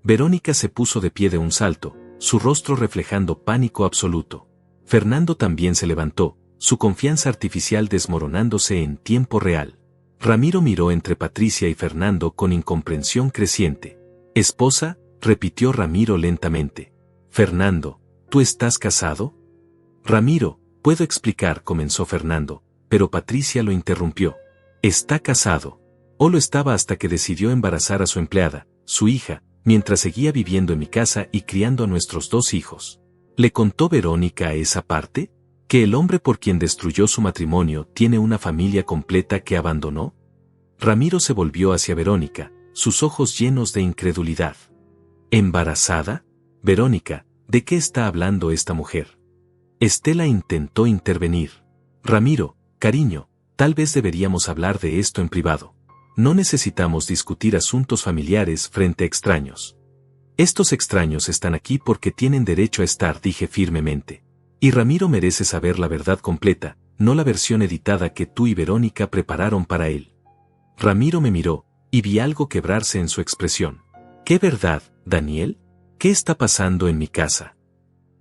Verónica se puso de pie de un salto, su rostro reflejando pánico absoluto. Fernando también se levantó, su confianza artificial desmoronándose en tiempo real. Ramiro miró entre Patricia y Fernando con incomprensión creciente. «¿Esposa?», repitió Ramiro lentamente. «Fernando, ¿tú estás casado?». «Ramiro, puedo explicar», comenzó Fernando, pero Patricia lo interrumpió. «Está casado. O lo estaba hasta que decidió embarazar a su empleada, su hija, mientras seguía viviendo en mi casa y criando a nuestros 2 hijos». ¿Le contó Verónica esa parte? ¿Que el hombre por quien destruyó su matrimonio tiene una familia completa que abandonó? Ramiro se volvió hacia Verónica, sus ojos llenos de incredulidad. ¿Embarazada? Verónica, ¿de qué está hablando esta mujer? Estela intentó intervenir. Ramiro, cariño, tal vez deberíamos hablar de esto en privado. No necesitamos discutir asuntos familiares frente a extraños. Estos extraños están aquí porque tienen derecho a estar, dije firmemente. Y Ramiro merece saber la verdad completa, no la versión editada que tú y Verónica prepararon para él. Ramiro me miró, y vi algo quebrarse en su expresión. ¿Qué verdad, Daniel? ¿Qué está pasando en mi casa?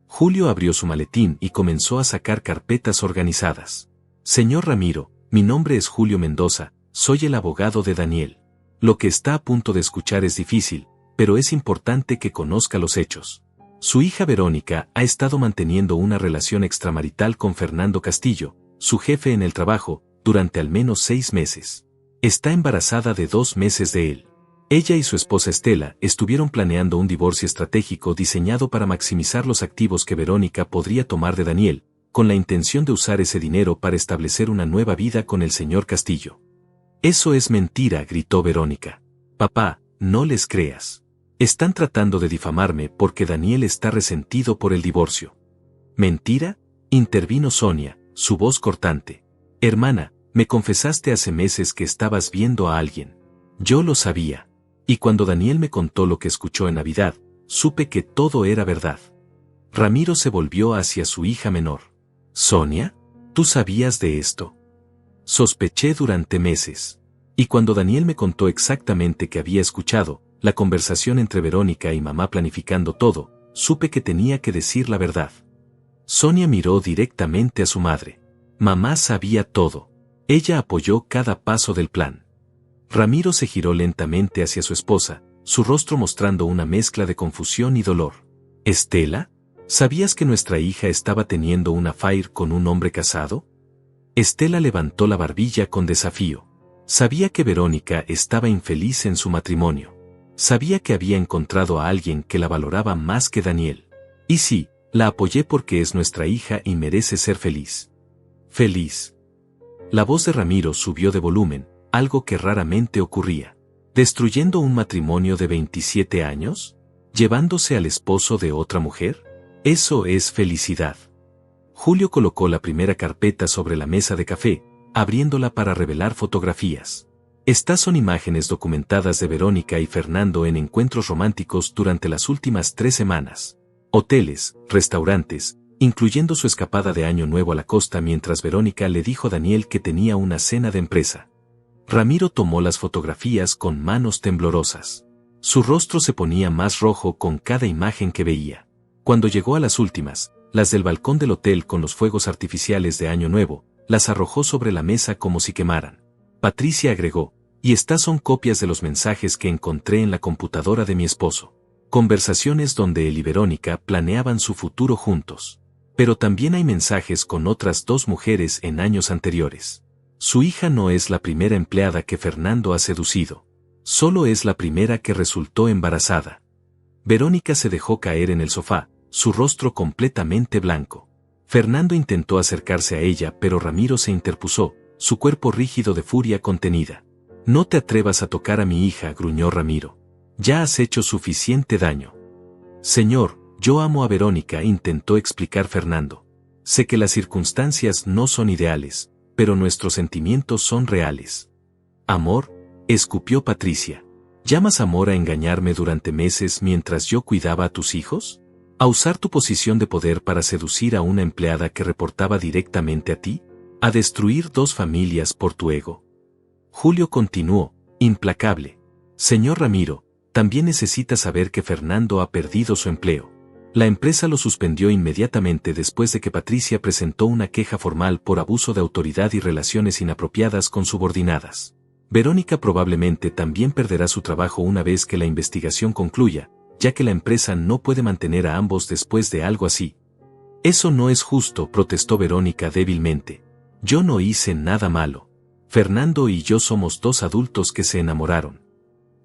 Julio abrió su maletín y comenzó a sacar carpetas organizadas. Señor Ramiro, mi nombre es Julio Mendoza, soy el abogado de Daniel. Lo que está a punto de escuchar es difícil, pero es importante que conozca los hechos. Su hija Verónica ha estado manteniendo una relación extramarital con Fernando Castillo, su jefe en el trabajo, durante al menos 6 meses. Está embarazada de 2 meses de él. Ella y su esposa Estela estuvieron planeando un divorcio estratégico diseñado para maximizar los activos que Verónica podría tomar de Daniel, con la intención de usar ese dinero para establecer una nueva vida con el señor Castillo. «Eso es mentira», gritó Verónica. «Papá, no les creas. Están tratando de difamarme porque Daniel está resentido por el divorcio». «¿Mentira?», intervino Sonia, su voz cortante. «Hermana, me confesaste hace meses que estabas viendo a alguien. Yo lo sabía. Y cuando Daniel me contó lo que escuchó en Navidad, supe que todo era verdad». Ramiro se volvió hacia su hija menor. «Sonia, ¿tú sabías de esto?». «Sospeché durante meses. Y cuando Daniel me contó exactamente que había escuchado la conversación entre Verónica y mamá planificando todo, supe que tenía que decir la verdad». Sonia miró directamente a su madre. Mamá sabía todo. Ella apoyó cada paso del plan. Ramiro se giró lentamente hacia su esposa, su rostro mostrando una mezcla de confusión y dolor. «Estela, ¿sabías que nuestra hija estaba teniendo un affair con un hombre casado?». Estela levantó la barbilla con desafío. Sabía que Verónica estaba infeliz en su matrimonio. Sabía que había encontrado a alguien que la valoraba más que Daniel. Y sí, la apoyé porque es nuestra hija y merece ser feliz. Feliz. La voz de Ramiro subió de volumen, algo que raramente ocurría. ¿Destruyendo un matrimonio de 27 años? ¿Llevándose al esposo de otra mujer? Eso es felicidad. Julio colocó la primera carpeta sobre la mesa de café, abriéndola para revelar fotografías. Estas son imágenes documentadas de Verónica y Fernando en encuentros románticos durante las últimas 3 semanas. Hoteles, restaurantes, incluyendo su escapada de Año Nuevo a la costa mientras Verónica le dijo a Daniel que tenía una cena de empresa. Ramiro tomó las fotografías con manos temblorosas. Su rostro se ponía más rojo con cada imagen que veía. Cuando llegó a las últimas, las del balcón del hotel con los fuegos artificiales de Año Nuevo, las arrojó sobre la mesa como si quemaran. Patricia agregó, y estas son copias de los mensajes que encontré en la computadora de mi esposo. Conversaciones donde él y Verónica planeaban su futuro juntos. Pero también hay mensajes con otras 2 mujeres en años anteriores. Su hija no es la primera empleada que Fernando ha seducido. Solo es la primera que resultó embarazada. Verónica se dejó caer en el sofá, su rostro completamente blanco. Fernando intentó acercarse a ella, pero Ramiro se interpuso, su cuerpo rígido de furia contenida. No te atrevas a tocar a mi hija, gruñó Ramiro. Ya has hecho suficiente daño. Señor, yo amo a Verónica, intentó explicar Fernando. Sé que las circunstancias no son ideales, pero nuestros sentimientos son reales. ¿Amor? Escupió Patricia. ¿Llamas amor a engañarme durante meses mientras yo cuidaba a tus hijos? ¿A usar tu posición de poder para seducir a una empleada que reportaba directamente a ti? ¿A destruir 2 familias por tu ego? Julio continuó, implacable. Señor Ramiro, también necesita saber que Fernando ha perdido su empleo. La empresa lo suspendió inmediatamente después de que Patricia presentó una queja formal por abuso de autoridad y relaciones inapropiadas con subordinadas. Verónica probablemente también perderá su trabajo una vez que la investigación concluya, ya que la empresa no puede mantener a ambos después de algo así. Eso no es justo, protestó Verónica débilmente. Yo no hice nada malo. Fernando y yo somos 2 adultos que se enamoraron.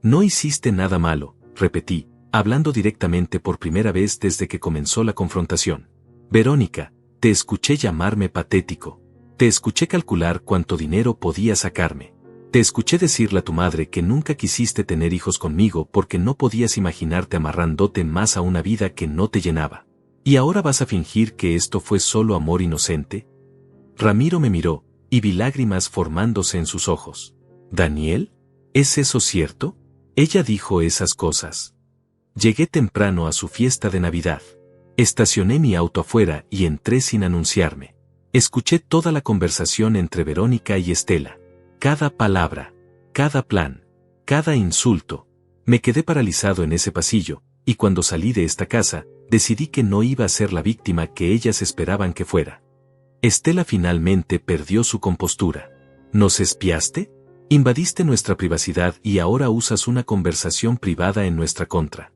No hiciste nada malo, repetí, hablando directamente por primera vez desde que comenzó la confrontación. Verónica, te escuché llamarme patético. Te escuché calcular cuánto dinero podía sacarme. Te escuché decirle a tu madre que nunca quisiste tener hijos conmigo porque no podías imaginarte amarrándote más a una vida que no te llenaba. ¿Y ahora vas a fingir que esto fue solo amor inocente? Ramiro me miró, y vi lágrimas formándose en sus ojos. ¿Daniel? ¿Es eso cierto? Ella dijo esas cosas. Llegué temprano a su fiesta de Navidad. Estacioné mi auto afuera y entré sin anunciarme. Escuché toda la conversación entre Verónica y Estela. Cada palabra, cada plan, cada insulto. Me quedé paralizado en ese pasillo, y cuando salí de esta casa, decidí que no iba a ser la víctima que ellas esperaban que fuera. Estela finalmente perdió su compostura. ¿Nos espiaste? Invadiste nuestra privacidad y ahora usas una conversación privada en nuestra contra.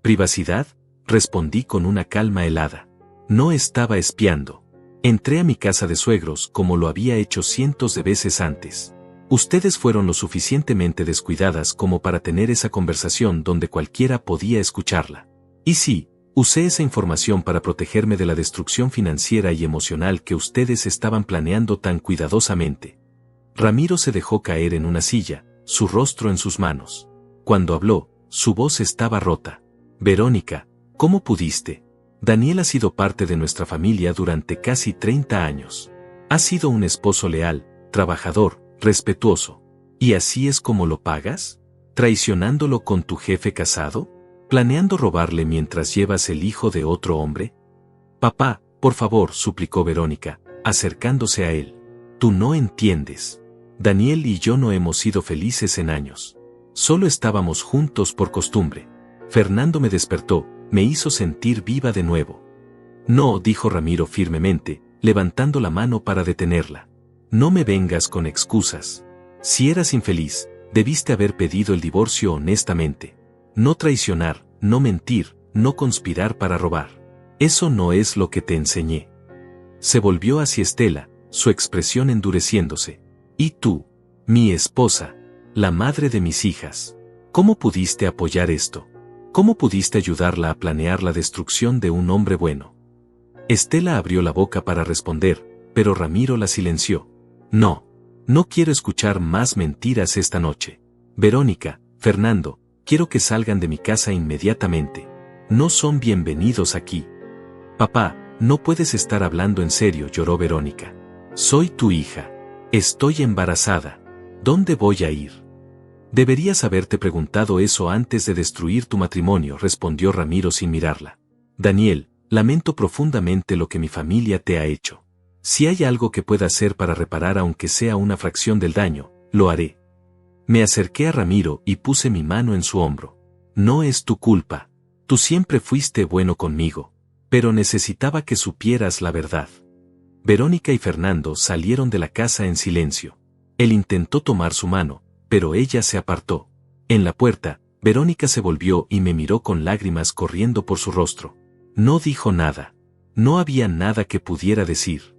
¿Privacidad? Respondí con una calma helada. No estaba espiando. Entré a mi casa de suegros como lo había hecho cientos de veces antes. Ustedes fueron lo suficientemente descuidadas como para tener esa conversación donde cualquiera podía escucharla. Y sí, usé esa información para protegerme de la destrucción financiera y emocional que ustedes estaban planeando tan cuidadosamente. Ramiro se dejó caer en una silla, su rostro en sus manos. Cuando habló, su voz estaba rota. Verónica, ¿cómo pudiste? Daniel ha sido parte de nuestra familia durante casi 30 años. Ha sido un esposo leal, trabajador, respetuoso. ¿Y así es como lo pagas? ¿Traicionándolo con tu jefe casado? ¿Planeando robarle mientras llevas el hijo de otro hombre? Papá, por favor, suplicó Verónica, acercándose a él. Tú no entiendes. Daniel y yo no hemos sido felices en años. Solo estábamos juntos por costumbre. Fernando me despertó, me hizo sentir viva de nuevo. No, dijo Ramiro firmemente, levantando la mano para detenerla. No me vengas con excusas. Si eras infeliz, debiste haber pedido el divorcio honestamente. No traicionar, no mentir, no conspirar para robar. Eso no es lo que te enseñé. Se volvió hacia Estela, su expresión endureciéndose. ¿Y tú? Mi esposa, la madre de mis hijas. ¿Cómo pudiste apoyar esto? ¿Cómo pudiste ayudarla a planear la destrucción de un hombre bueno? Estela abrió la boca para responder, pero Ramiro la silenció. No, no quiero escuchar más mentiras esta noche. Verónica, Fernando, quiero que salgan de mi casa inmediatamente. No son bienvenidos aquí. Papá, no puedes estar hablando en serio, lloró Verónica. Soy tu hija. Estoy embarazada. ¿Dónde voy a ir? Deberías haberte preguntado eso antes de destruir tu matrimonio, respondió Ramiro sin mirarla. Daniel, lamento profundamente lo que mi familia te ha hecho. Si hay algo que pueda hacer para reparar aunque sea una fracción del daño, lo haré. Me acerqué a Ramiro y puse mi mano en su hombro. No es tu culpa. Tú siempre fuiste bueno conmigo. Pero necesitaba que supieras la verdad. Verónica y Fernando salieron de la casa en silencio. Él intentó tomar su mano, pero ella se apartó. En la puerta, Verónica se volvió y me miró con lágrimas corriendo por su rostro. No dijo nada. No había nada que pudiera decir.